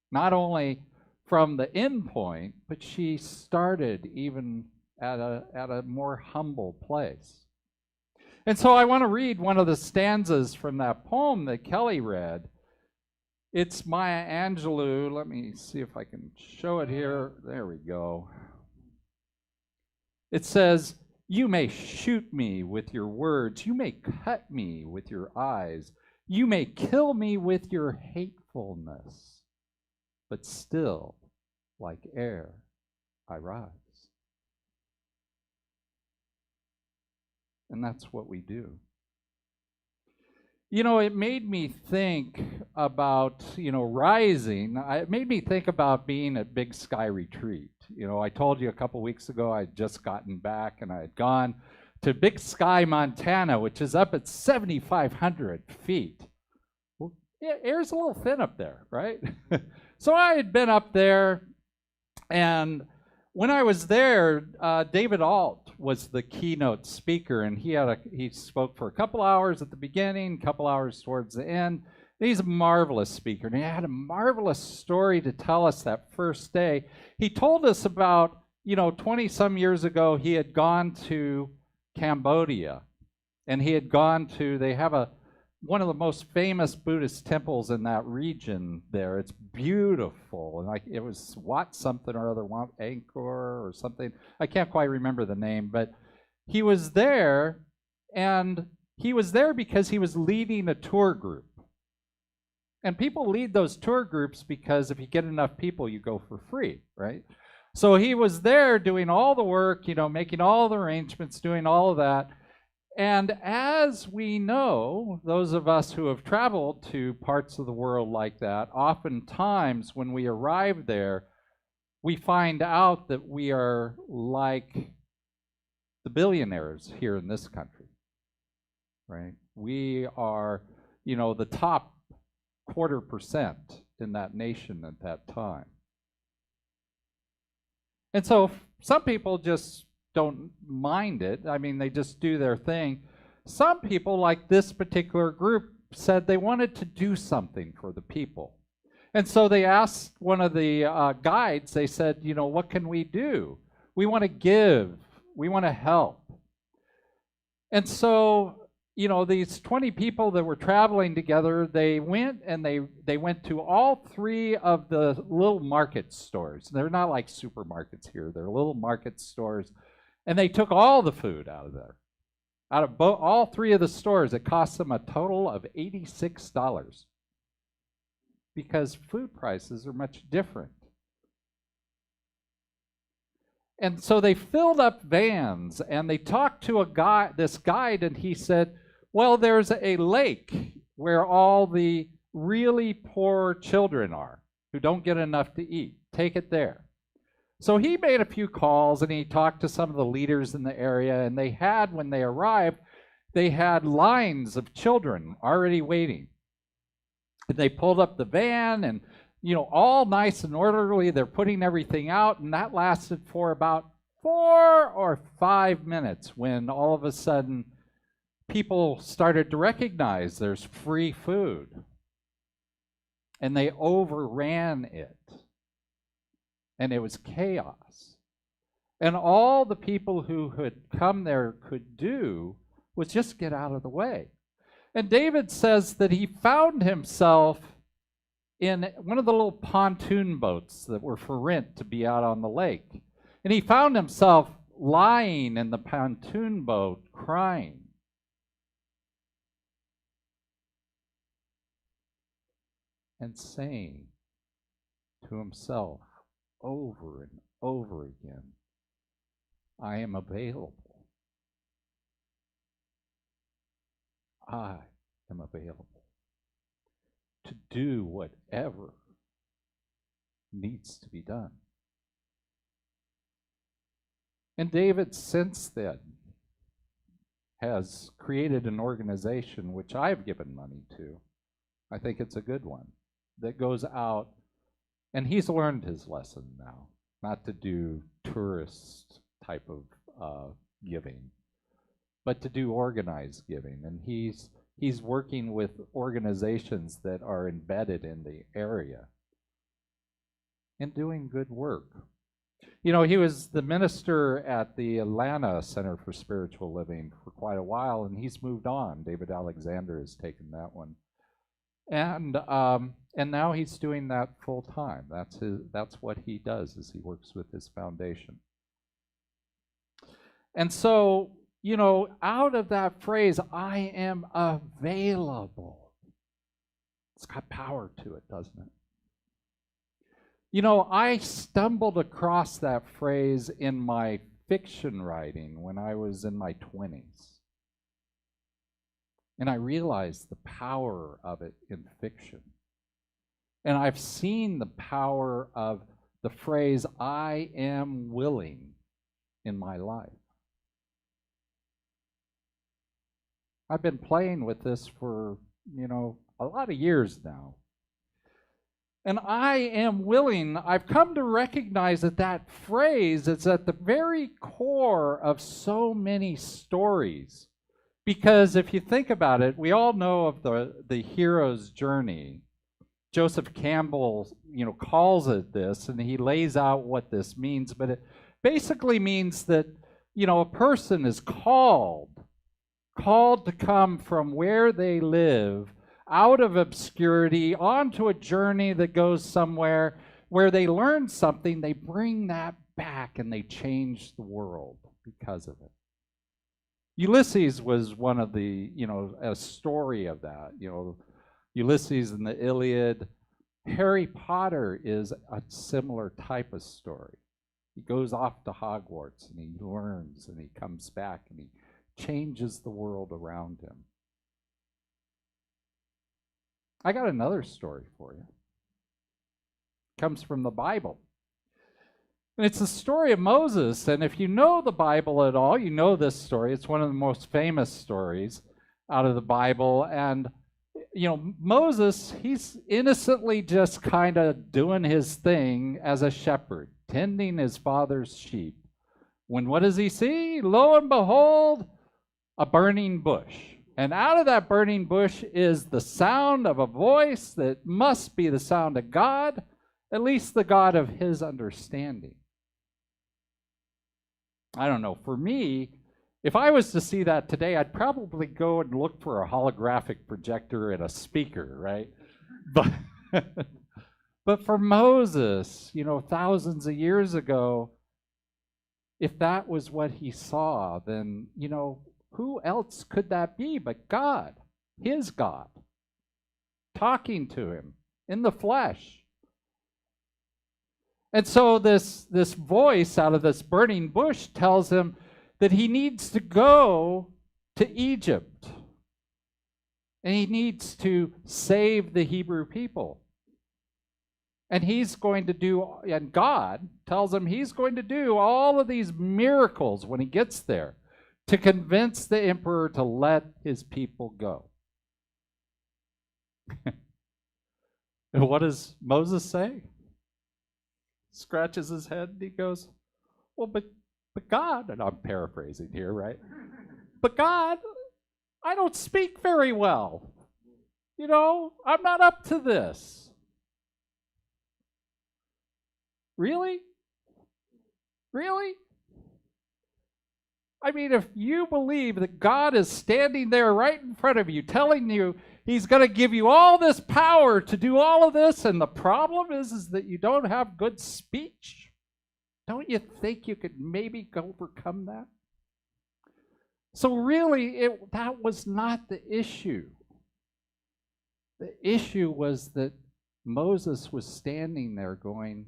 Not only from the end point, but she started even at a more humble place. And so I want to read one of the stanzas from that poem that Kelly read. It's Maya Angelou. Let me see if I can show it here. There we go. It says, "You may shoot me with your words. You may cut me with your eyes. You may kill me with your hatefulness. But still, like air, I rise." And that's what we do. It made me think about, rising. It made me think about being at Big Sky Retreat. I told you a couple weeks ago I had just gotten back and I had gone to Big Sky, Montana, which is up at 7,500 feet. Well, air's a little thin up there, right? So I had been up there, and when I was there, David Alt was the keynote speaker, and he spoke for a couple hours at the beginning, a couple hours towards the end. He's a marvelous speaker, and he had a marvelous story to tell us that first day. He told us about, 20-some years ago, he had gone to Cambodia, and he had gone to, they have one of the most famous Buddhist temples in that region there. It's beautiful. And it was Wat something or other, Wat Angkor or something. I can't quite remember the name, but he was there, and he was there because he was leading a tour group. And people lead those tour groups because if you get enough people, you go for free, right? So he was there doing all the work, making all the arrangements, doing all of that. And as we know, those of us who have traveled to parts of the world like that, oftentimes when we arrive there, we find out that we are like the billionaires here in this country, right? We are, the top 0.25% in that nation at that time. And so some people just don't mind it. I mean, they just do their thing. Some people, like this particular group, said they wanted to do something for the people. And so they asked one of the guides, they said, what can we do? We want to give. We want to help. And so, these 20 people that were traveling together, they went and they went to all 3 of the little market stores. They're not like supermarkets here. They're little market stores. And they took all the food out of there. Out of all 3 of the stores, it cost them a total of $86 because food prices are much different. And so they filled up vans and they talked to this guide, and he said, well, there's a lake where all the really poor children are who don't get enough to eat. Take it there. So he made a few calls and he talked to some of the leaders in the area, and they had, when they arrived, they had lines of children already waiting. And they pulled up the van and, all nice and orderly, they're putting everything out, and that lasted for about 4 or 5 minutes when all of a sudden people started to recognize there's free food. And they overran it. And it was chaos. And all the people who had come there could do was just get out of the way. And David says that he found himself in one of the little pontoon boats that were for rent to be out on the lake. And he found himself lying in the pontoon boat crying. And saying to himself over and over again, I am available. I am available to do whatever needs to be done. And David, since then, has created an organization which I've given money to. I think it's a good one, that goes out, and he's learned his lesson now, not to do tourist type of giving, but to do organized giving. And he's working with organizations that are embedded in the area and doing good work. He was the minister at the Atlanta Center for Spiritual Living for quite a while, and he's moved on. David Alexander has taken that one. And now he's doing that full time. That's what he does, is he works with his foundation. And so, out of that phrase, I am available, it's got power to it, doesn't it? I stumbled across that phrase in my fiction writing when I was in my 20s. And I realized the power of it in fiction. And I've seen the power of the phrase, I am willing, in my life. I've been playing with this for, a lot of years now. And I am willing, I've come to recognize that phrase is at the very core of so many stories. Because if you think about it, we all know of the hero's journey. Joseph Campbell, calls it this, and he lays out what this means. But it basically means that, a person is called to come from where they live, out of obscurity, onto a journey that goes somewhere where they learn something, they bring that back, and they change the world because of it. Ulysses was one of the, a story of that. Ulysses in the Iliad. Harry Potter is a similar type of story. He goes off to Hogwarts and he learns and he comes back and he changes the world around him. I got another story for you. It comes from the Bible. And it's the story of Moses. And if you know the Bible at all, you know this story. It's one of the most famous stories out of the Bible. And, Moses, he's innocently just kind of doing his thing as a shepherd, tending his father's sheep. When what does he see? Lo and behold, a burning bush. And out of that burning bush is the sound of a voice that must be the sound of God, at least the God of his understanding. I don't know, for me, If I was to see that today, I'd probably go and look for a holographic projector and a speaker, right? But but for Moses, thousands of years ago, if that was what he saw, then, who else could that be but God, his God, talking to him in the flesh? And so this voice out of this burning bush tells him that he needs to go to Egypt. And he needs to save the Hebrew people. And he's going to do, and God tells him he's going to do all of these miracles when he gets there to convince the emperor to let his people go. And what does Moses say? Scratches his head and he goes, well, but God, and I'm paraphrasing here, right? But God, I don't speak very well. I'm not up to this. Really? Really? I mean, if you believe that God is standing there right in front of you, telling you he's going to give you all this power to do all of this, and the problem is that you don't have good speech, don't you think you could maybe overcome that? So really, that was not the issue. The issue was that Moses was standing there going,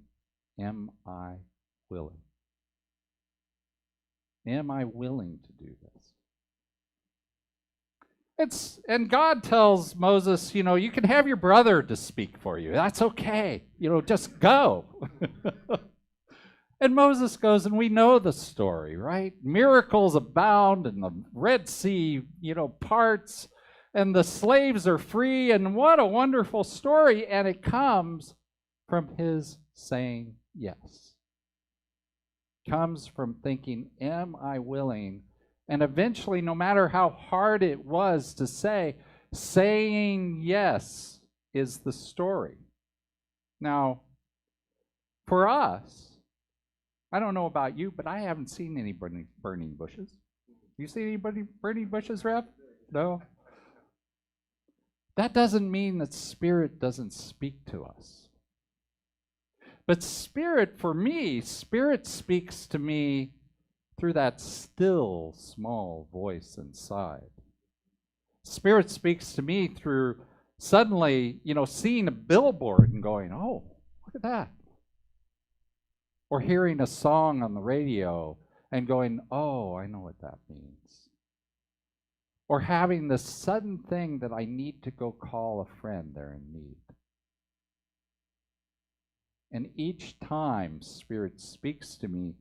am I willing? Am I willing to do this? And God tells Moses, you can have your brother to speak for you. That's okay. Just go. And Moses goes, and we know the story, right? Miracles abound, and the Red Sea, parts, and the slaves are free, and what a wonderful story. And it comes from his saying yes. Comes from thinking, am I willing? And eventually, no matter how hard it was to say, saying yes is the story. Now, for us, I don't know about you, but I haven't seen any burning bushes. You see anybody burning bushes, Rev? No? That doesn't mean that Spirit doesn't speak to us. But Spirit, for me, Spirit speaks to me through that still, small voice inside. Spirit speaks to me through suddenly, seeing a billboard and going, oh, look at that. Or hearing a song on the radio and going, oh, I know what that means. Or having this sudden thing that I need to go call a friend they're in need. And each time Spirit speaks to me,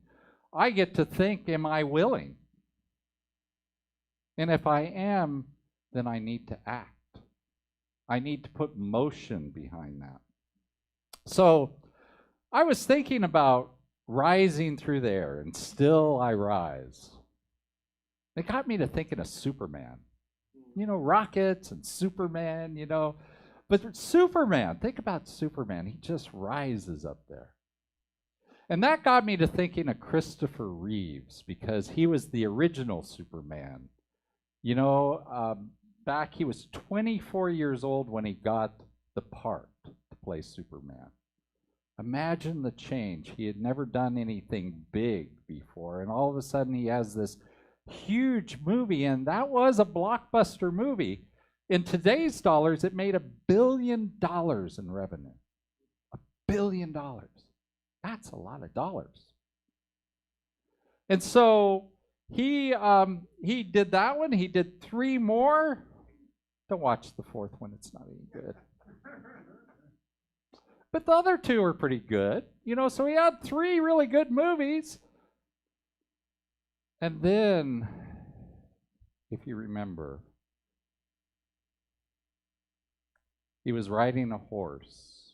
I get to think, am I willing? And if I am, then I need to act. I need to put motion behind that. So I was thinking about rising through the air, and still I rise. It got me to thinking of Superman. Rockets and Superman, But Superman, think about Superman. He just rises up there. And that got me to thinking of Christopher Reeves, because he was the original Superman. Back he was 24 years old when he got the part to play Superman. Imagine the change. He had never done anything big before, and all of a sudden he has this huge movie, and that was a blockbuster movie. In today's dollars, it made $1 billion in revenue. $1 billion. That's a lot of dollars. And so he did that one. He did 3 more. Don't watch the 4th one. It's not any good. But the other 2 are pretty good. So he had 3 really good movies. And then, if you remember, he was riding a horse.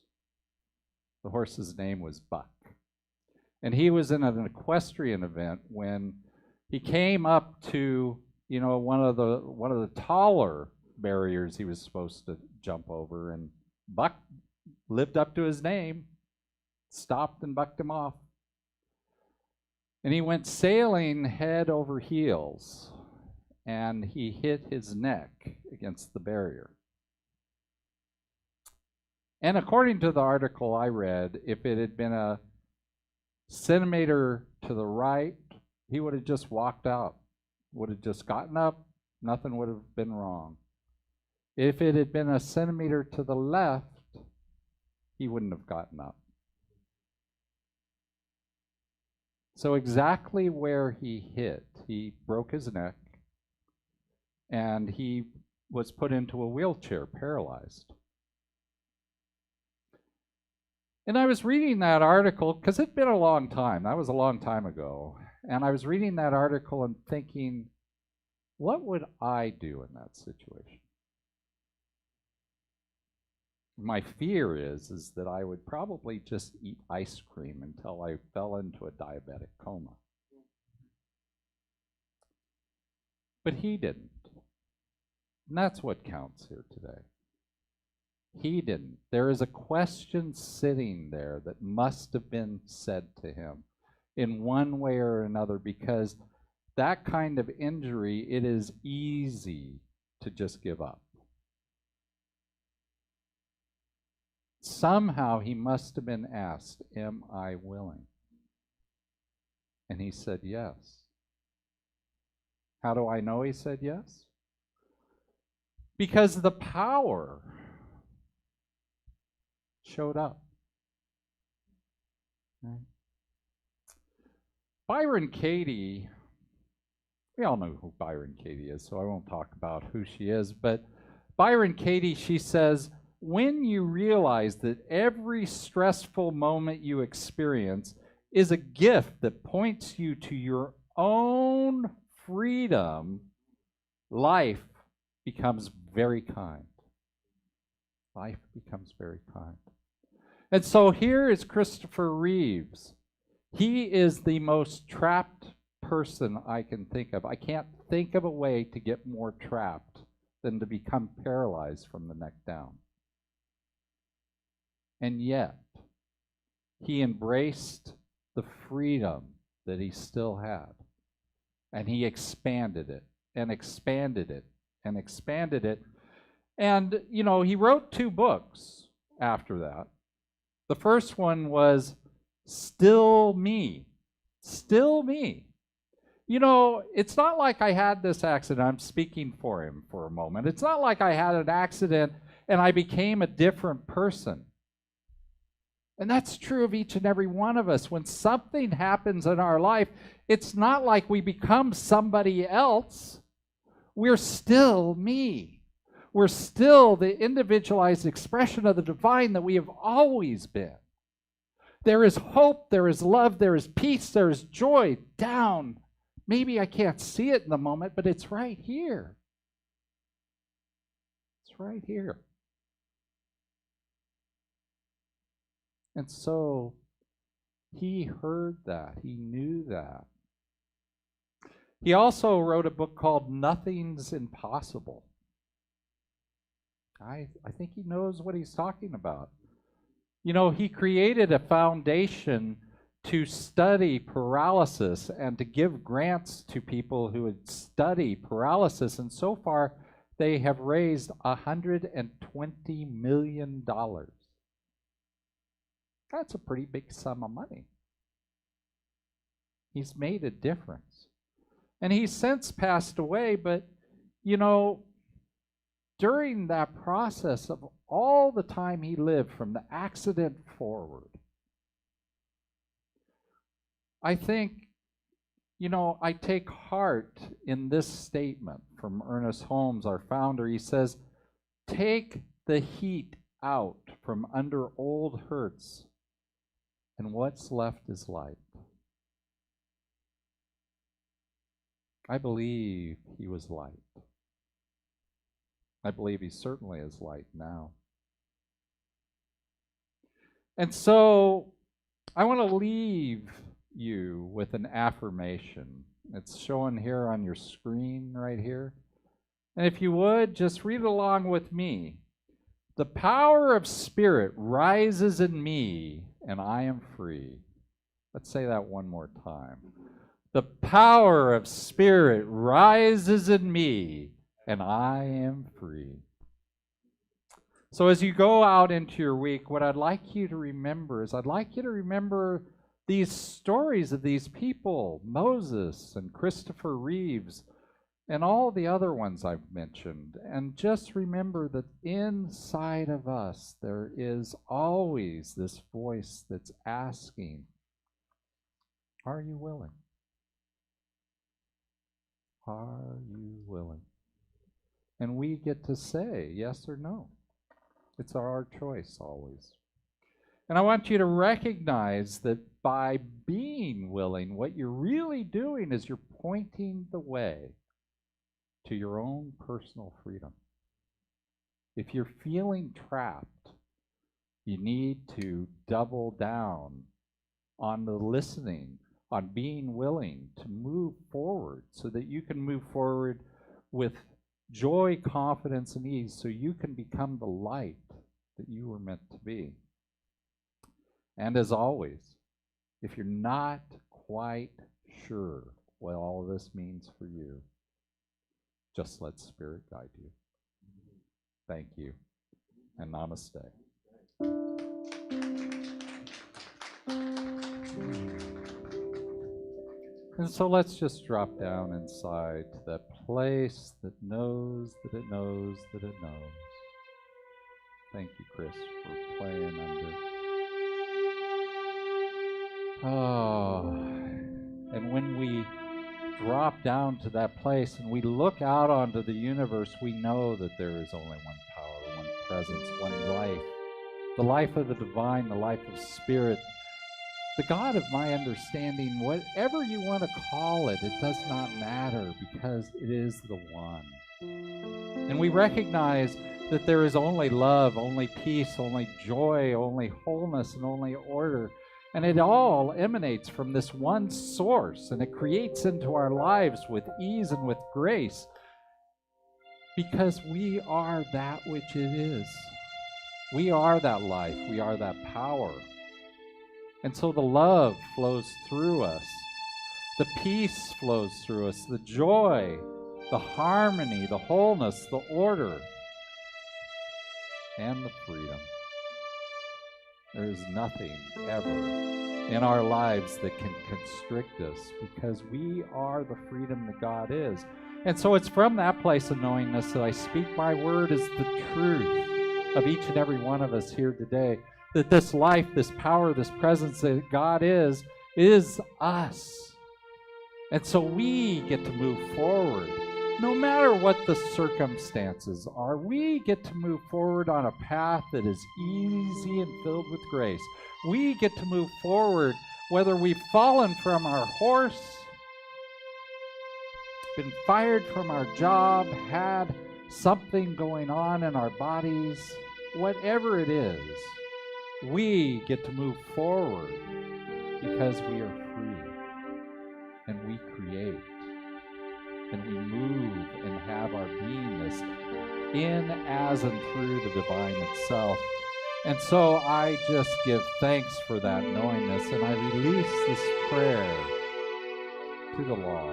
The horse's name was Buck. And he was in an equestrian event when he came up to, one of the taller barriers he was supposed to jump over, and Buck lived up to his name, stopped and bucked him off. And he went sailing head over heels, and he hit his neck against the barrier. And according to the article I read, if it had been a centimeter to the right, he would have just walked out, would have just gotten up, nothing would have been wrong. If it had been a centimeter to the left, he wouldn't have gotten up. So exactly where he hit, he broke his neck, and he was put into a wheelchair, paralyzed. And I was reading that article, because it'd been a long time. That was a long time ago. And I was reading that article and thinking, what would I do in that situation? My fear is that I would probably just eat ice cream until I fell into a diabetic coma. But he didn't. And that's what counts here today. He didn't. There is a question sitting there that must have been said to him in one way or another, because that kind of injury, it is easy to just give up. Somehow he must have been asked, am I willing? And he said yes. How do I know he said yes? Because the power showed up. Right? Byron Katie, we all know who Byron Katie is, so I won't talk about who she is, but Byron Katie, she says, when you realize that every stressful moment you experience is a gift that points you to your own freedom, life becomes very kind. Life becomes very kind. And so here is Christopher Reeves. He is the most trapped person I can think of. I can't think of a way to get more trapped than to become paralyzed from the neck down. And yet, he embraced the freedom that he still had. And he expanded it, and expanded it, and expanded it. And, you know, he wrote 2 books after that. The first one was Still Me. Still Me. You know, it's not like I had this accident. I'm speaking for him for a moment. It's not like I had an accident and I became a different person. And that's true of each and every one of us. When something happens in our life, it's not like we become somebody else. We're still me. We're still the individualized expression of the divine that we have always been. There is hope, there is love, there is peace, there is joy down. Maybe I can't see it in the moment, but it's right here. It's right here. And so he heard that, he knew that. He also wrote a book called Nothing's Impossible. I think he knows what he's talking about. You know, he created a foundation to study paralysis and to give grants to people who would study paralysis. And so far, they have raised $120 million. That's a pretty big sum of money. He's made a difference. And he's since passed away, but, you know, during that process of all the time he lived from the accident forward, I think, you know, I take heart in this statement from Ernest Holmes, our founder. He says, take the heat out from under old hurts, and what's left is light. I believe he was light. I believe he certainly is light now. And so I want to leave you with an affirmation. It's shown here on your screen right here. And if you would, just read along with me. The power of spirit rises in me, and I am free. Let's say that one more time. The power of Spirit rises in me, and I am free. So as you go out into your week, what I'd like you to remember is I'd like you to remember these stories of these people, Moses and Christopher Reeves, and all the other ones I've mentioned. And just remember that inside of us, there is always this voice that's asking, are you willing? Are you willing? And we get to say yes or no. It's our choice always. And I want you to recognize that by being willing, what you're really doing is you're pointing the way to your own personal freedom. If you're feeling trapped, you need to double down on the listening, on being willing to move forward so that you can move forward with joy, confidence, and ease so you can become the light that you were meant to be. And as always, if you're not quite sure what all of this means for you, just let Spirit guide you. Thank you, and namaste. And so let's just drop down inside to that place that knows that it knows that it knows. Thank you, Chris, for playing under. Oh, and when we drop down to that place and we look out onto the universe, we know that there is only one power, one presence, one life. The life of the divine, the life of Spirit, the God of my understanding, whatever you want to call it, it does not matter because it is the one. And we recognize that there is only love, only peace, only joy, only wholeness, and only order. And it all emanates from this one source, and it creates into our lives with ease and with grace because we are that which it is. We are that life. We are that power. And so the love flows through us. The peace flows through us. The joy, the harmony, the wholeness, the order, and the freedom. There is nothing ever in our lives that can constrict us because we are the freedom that God is. And so it's from that place of knowingness that I speak my word as the truth of each and every one of us here today. That this life, this power, this presence that God is us. And so we get to move forward. No matter what the circumstances are, we get to move forward on a path that is easy and filled with grace. We get to move forward whether we've fallen from our horse, been fired from our job, had something going on in our bodies, whatever it is. We get to move forward because we are free and we create and we move and have our beingness in, as, and through the divine itself. And so I just give thanks for that knowingness, and I release this prayer to the law,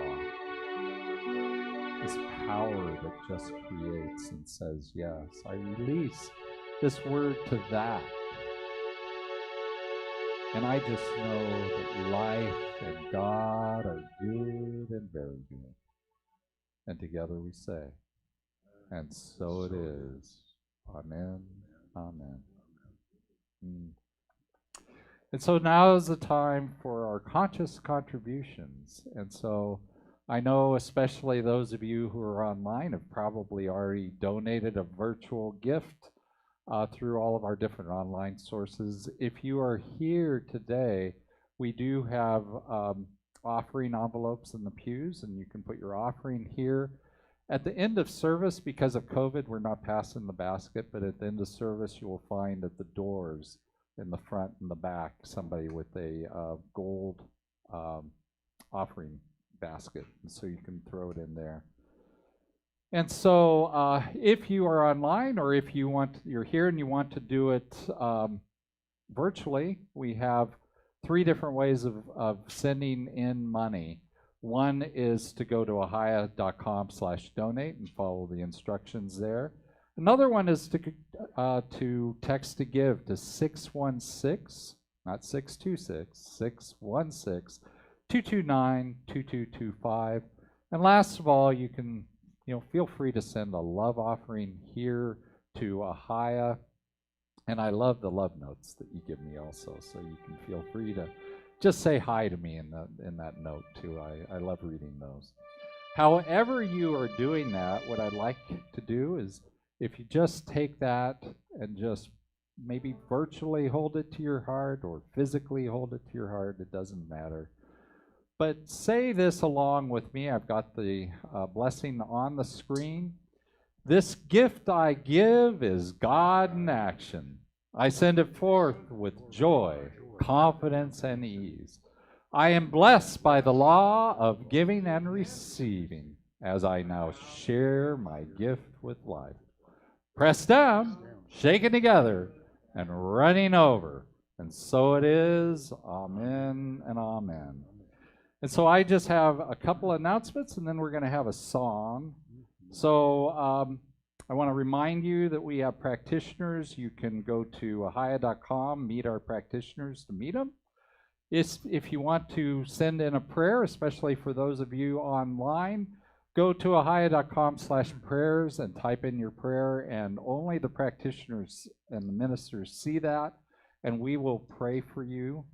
this power that just creates and says yes. I release this word to that. And I just know that life and God are good and very good. And together we say, and so it is. Amen. Amen. And so now is the time for our conscious contributions. And so I know especially those of you who are online have probably already donated a virtual gift through all of our different online sources. If you are here today, we do have offering envelopes in the pews, and you can put your offering here. At the end of service, because of COVID, we're not passing the basket, but at the end of service, you will find at the doors in the front and the back somebody with a gold offering basket, and so you can throw it in there. And so if you are online, or if you're here and you want to do it virtually, we have three different ways of sending in money. One is to go to ahiah.com/donate and follow the instructions there. Another one is to text to give to 616, not 626, 616 229 2225. And last of all, you can feel free to send a love offering here to Ahiah. And I love the love notes that you give me also, so you can feel free to just say hi to me in that note too. I love reading those. However you are doing that, what I'd like to do is if you just take that and just maybe virtually hold it to your heart or physically hold it to your heart, it doesn't matter. But say this along with me. I've got the blessing on the screen. This gift I give is God in action. I send it forth with joy, confidence, and ease. I am blessed by the law of giving and receiving as I now share my gift with life. Pressed down, shaken together, and running over. And so it is. Amen and amen. And so I just have a couple announcements, and then we're going to have a song. So I want to remind you that we have practitioners. You can go to ahiah.com, meet our practitioners to meet them. If you want to send in a prayer, especially for those of you online, go to ahiah.com/prayers and type in your prayer, and only the practitioners and the ministers see that, and we will pray for you.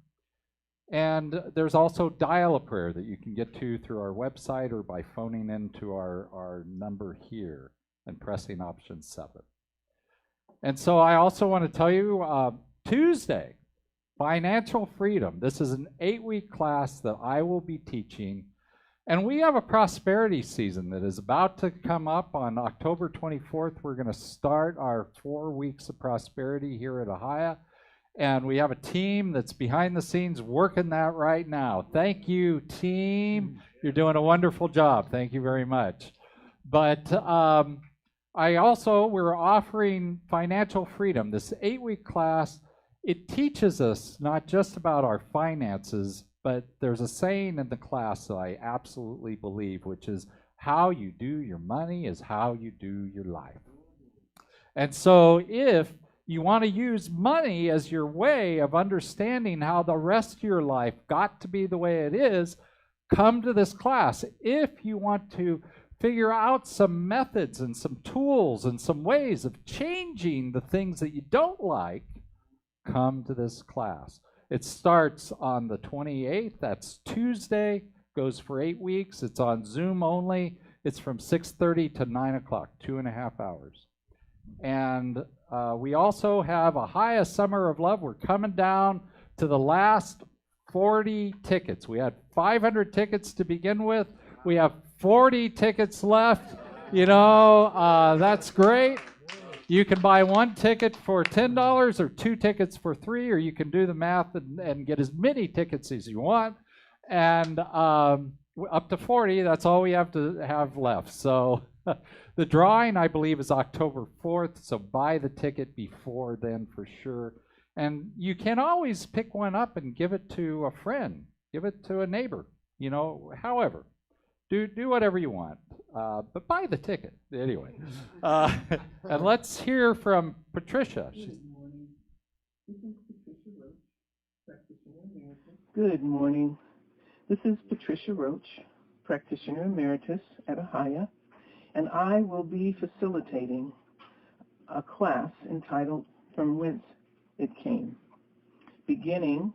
And there's also dial a prayer that you can get to through our website or by phoning into our number here and pressing option 7. And so I also want to tell you, Tuesday, Financial Freedom. This is an 8-week class that I will be teaching. And we have a prosperity season that is about to come up on October 24th. We're going to start our 4 weeks of prosperity here at Ahiah. And we have a team that's behind the scenes working that right now. Thank you, team. You're doing a wonderful job. Thank you very much. But we're offering Financial Freedom, this 8-week class. It teaches us not just about our finances, but there's a saying in the class that I absolutely believe, which is how you do your money is how you do your life. And so if you want to use money as your way of understanding how the rest of your life got to be the way it is, come to this class. If you want to figure out some methods and some tools and some ways of changing the things that you don't like, come to this class. It starts on the 28th. That's Tuesday. Goes for 8 weeks. It's on Zoom only. It's from 6:30 to 9 o'clock, 2.5 hours. And we also have Ahiah Summer of Love. We're coming down to the last 40 tickets. We had 500 tickets to begin with. We have 40 tickets left. That's great. You can buy 1 ticket for $10 or 2 tickets for $3, or you can do the math and get as many tickets as you want. And up to 40, that's all we have to have left. So the drawing, I believe, is October 4th, so buy the ticket before then for sure. And you can always pick one up and give it to a friend, give it to a neighbor, however. Do whatever you want, but buy the ticket anyway. And let's hear from Patricia. Good morning. This is Patricia Roach, Practitioner Emeritus at Ahiah, and I will be facilitating a class entitled From Whence It Came, beginning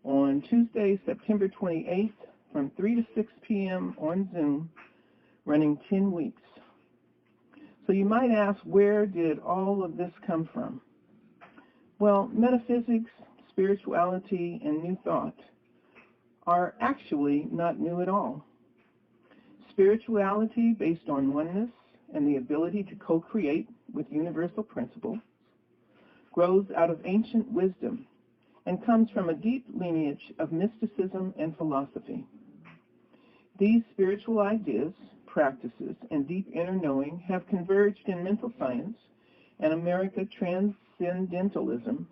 on Tuesday, September 28th, from 3 to 6 p.m. on Zoom, running 10 weeks. So you might ask, where did all of this come from? Well, metaphysics, spirituality, and New Thought are actually not new at all. Spirituality based on oneness and the ability to co-create with universal principles grows out of ancient wisdom and comes from a deep lineage of mysticism and philosophy. These spiritual ideas, practices, and deep inner knowing have converged in mental science and American transcendentalism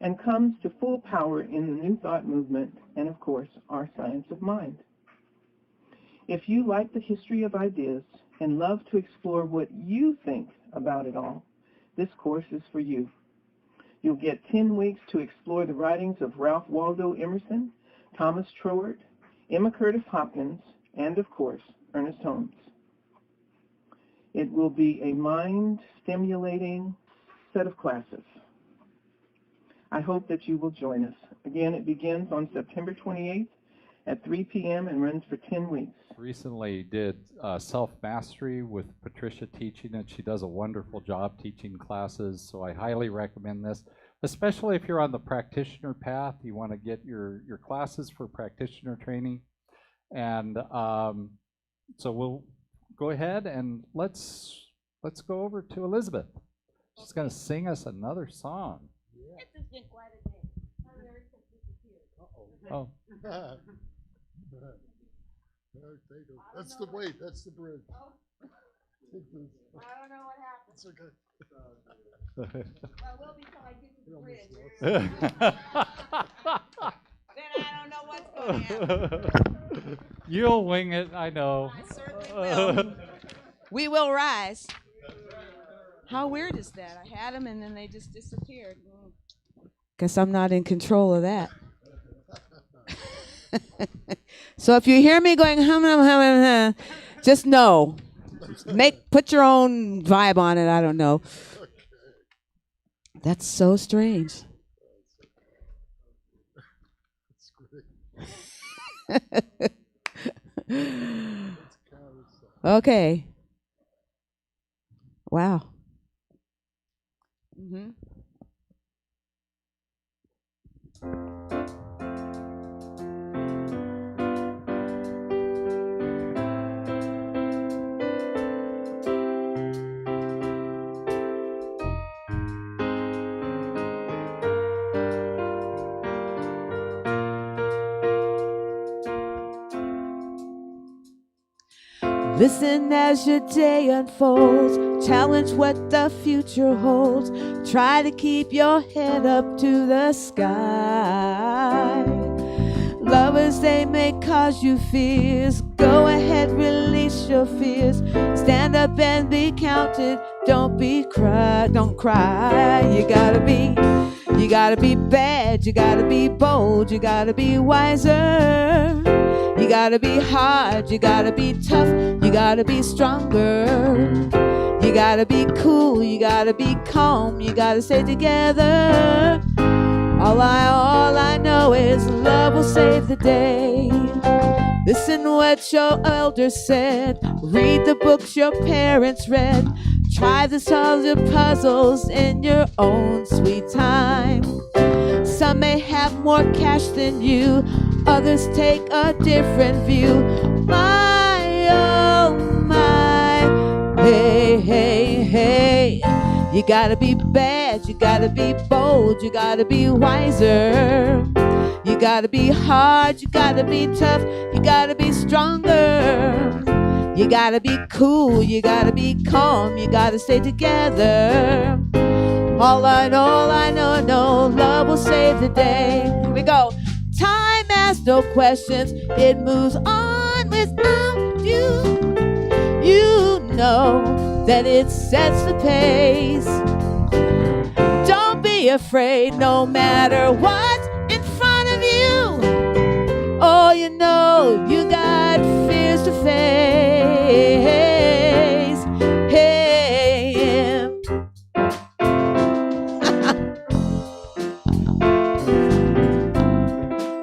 and comes to full power in the New Thought movement and, of course, our science of mind. If you like the history of ideas and love to explore what you think about it all, this course is for you. You'll get 10 weeks to explore the writings of Ralph Waldo Emerson, Thomas Troward, Emma Curtis Hopkins, and, of course, Ernest Holmes. It will be a mind-stimulating set of classes. I hope that you will join us. Again, it begins on September 28th at 3 p.m. and runs for 10 weeks. Recently did self-mastery with Patricia teaching it. She does a wonderful job teaching classes, so I highly recommend this, especially if you're on the practitioner path. You want to get your classes for practitioner training. And so we'll go ahead and let's go over to Elizabeth. She's going to sing us another song. This has been quite a day. Oh. That's the weight. That's the bridge. I don't know what happened. It's okay. Well, we'll be till I get to the bridge. Then I don't know what's going to happen. You'll wing it, I know. I certainly will. We will rise. How weird is that? I had them and then they just disappeared. Guess I'm not in control of that. So if you hear me going hum hum hum hum, hum, just know. Put your own vibe on it. I don't know. That's so strange. Okay. Wow. Mm-hmm. Listen as your day unfolds. Challenge what the future holds. Try to keep your head up to the sky. Lovers, they may cause you fears. Go ahead, release your fears. Stand up and be counted. Don't cry. You gotta be bad. You gotta be bold. You gotta be wiser. You gotta be hard, you gotta be tough, you gotta be stronger. You gotta be cool, you gotta be calm, you gotta stay together. All I know is love will save the day. Listen what your elders said. Read the books your parents read. Try to solve your puzzles in your own sweet time. Some may have more cash than you, others take a different view. My, oh my, hey, hey, hey. You gotta be bad, you gotta be bold, you gotta be wiser. You gotta be hard, you gotta be tough, you gotta be stronger. You gotta be cool, you gotta be calm, you gotta stay together. All I know, love will save the day. Here we go. Time asks no questions, it moves on without you. You know that it sets the pace. Don't be afraid, no matter what's in front of you. Oh, you know you got fears to face. Hey.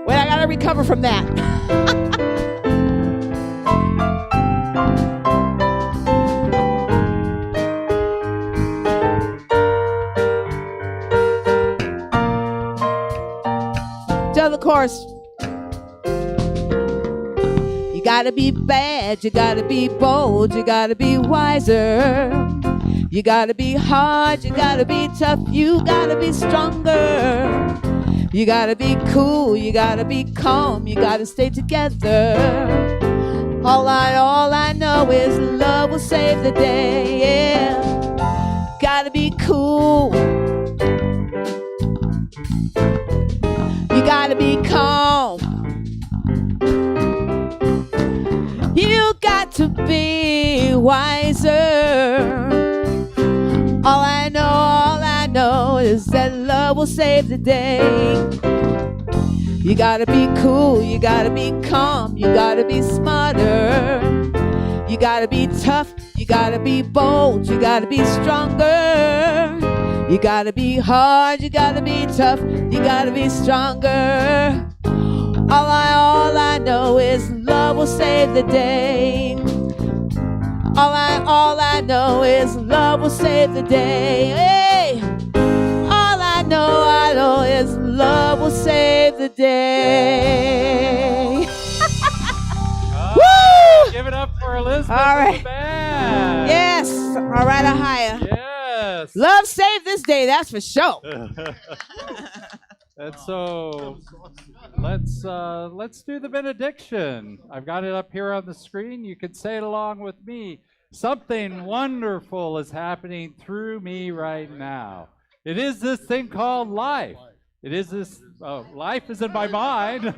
Wait, I gotta recover from that. To the chorus. You gotta be bad, you gotta be bold, you gotta be wiser. You gotta be hard, you gotta be tough, you gotta be stronger. You gotta be cool, you gotta be calm, you gotta stay together. All I know is love will save the day, yeah. Gotta be cool. wiser. All I know is that love will save the day. You gotta be cool, you gotta be calm, you gotta be smarter. You gotta be tough, you gotta be bold, you gotta be stronger. You gotta be hard, you gotta be tough, you gotta be stronger. All I know is love will save the day. All I know is love will save the day. Hey! All I know is love will save the day. Woo! Give it up for Elizabeth All right. and the band. Yes. All right, Ahiah. Yes. Love saved this day, that's for sure. And so let's do the benediction. I've got it up here on the screen. You can say it along with me. Something wonderful is happening through me right now. It is this thing called life. It is this, life is in my mind.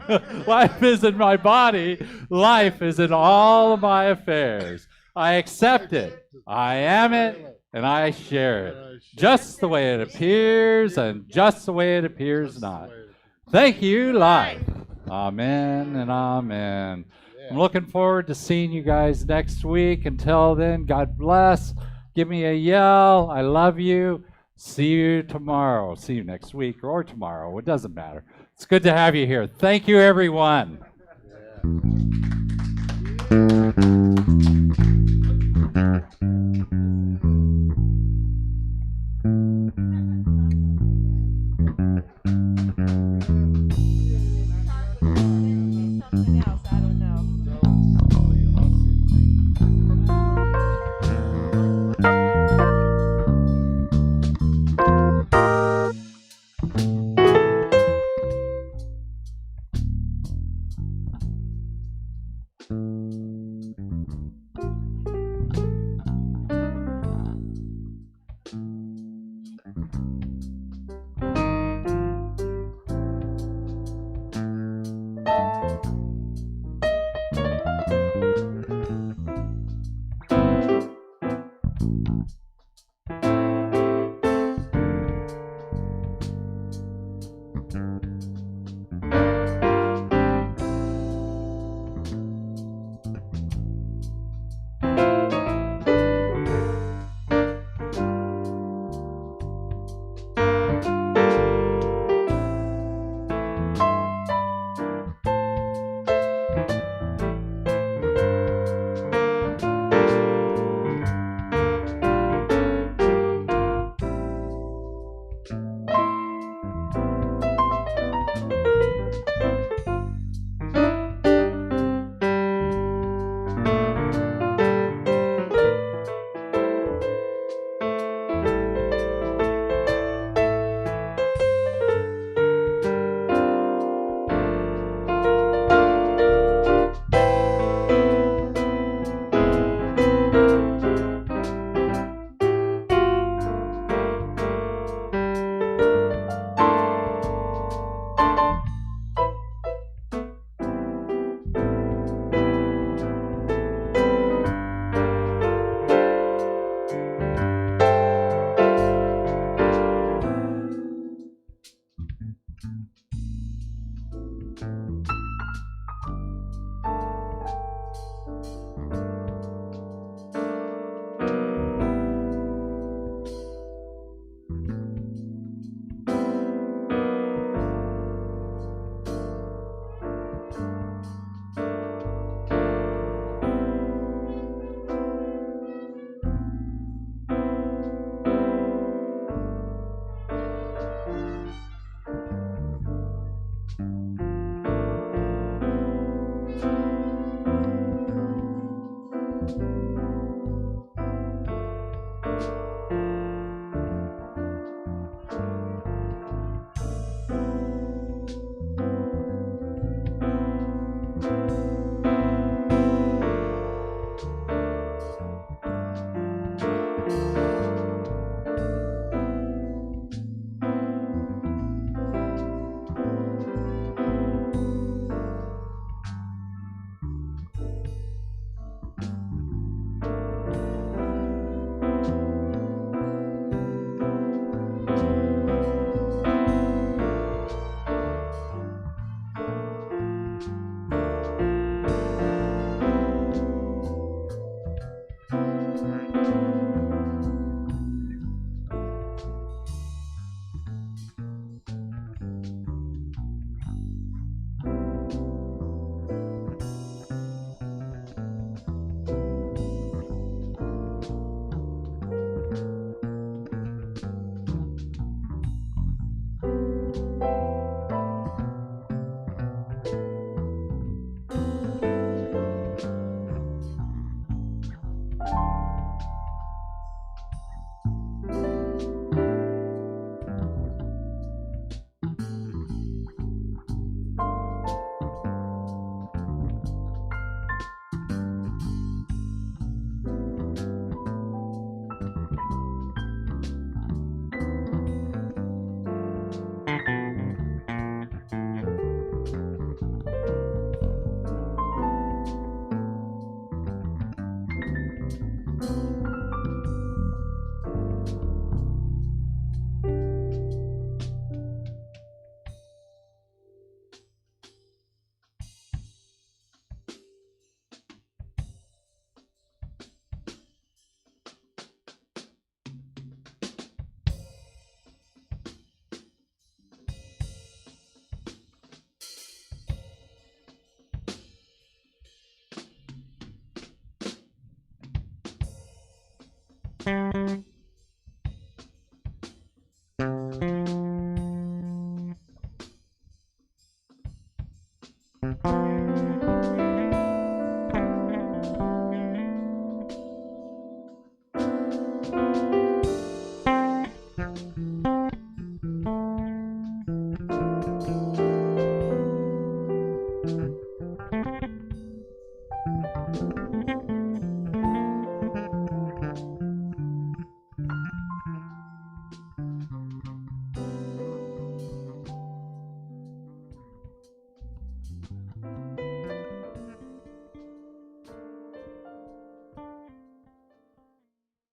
Life is in my body. Life is in all of my affairs. I accept it. I am it. And I share it. Just the way it appears and just the way it appears not. Thank you, life. Amen and amen. I'm looking forward to seeing you guys next week. Until then, God bless. Give me a yell. I love you. See you tomorrow. See you next week or tomorrow. It doesn't matter. It's good to have you here. Thank you, everyone.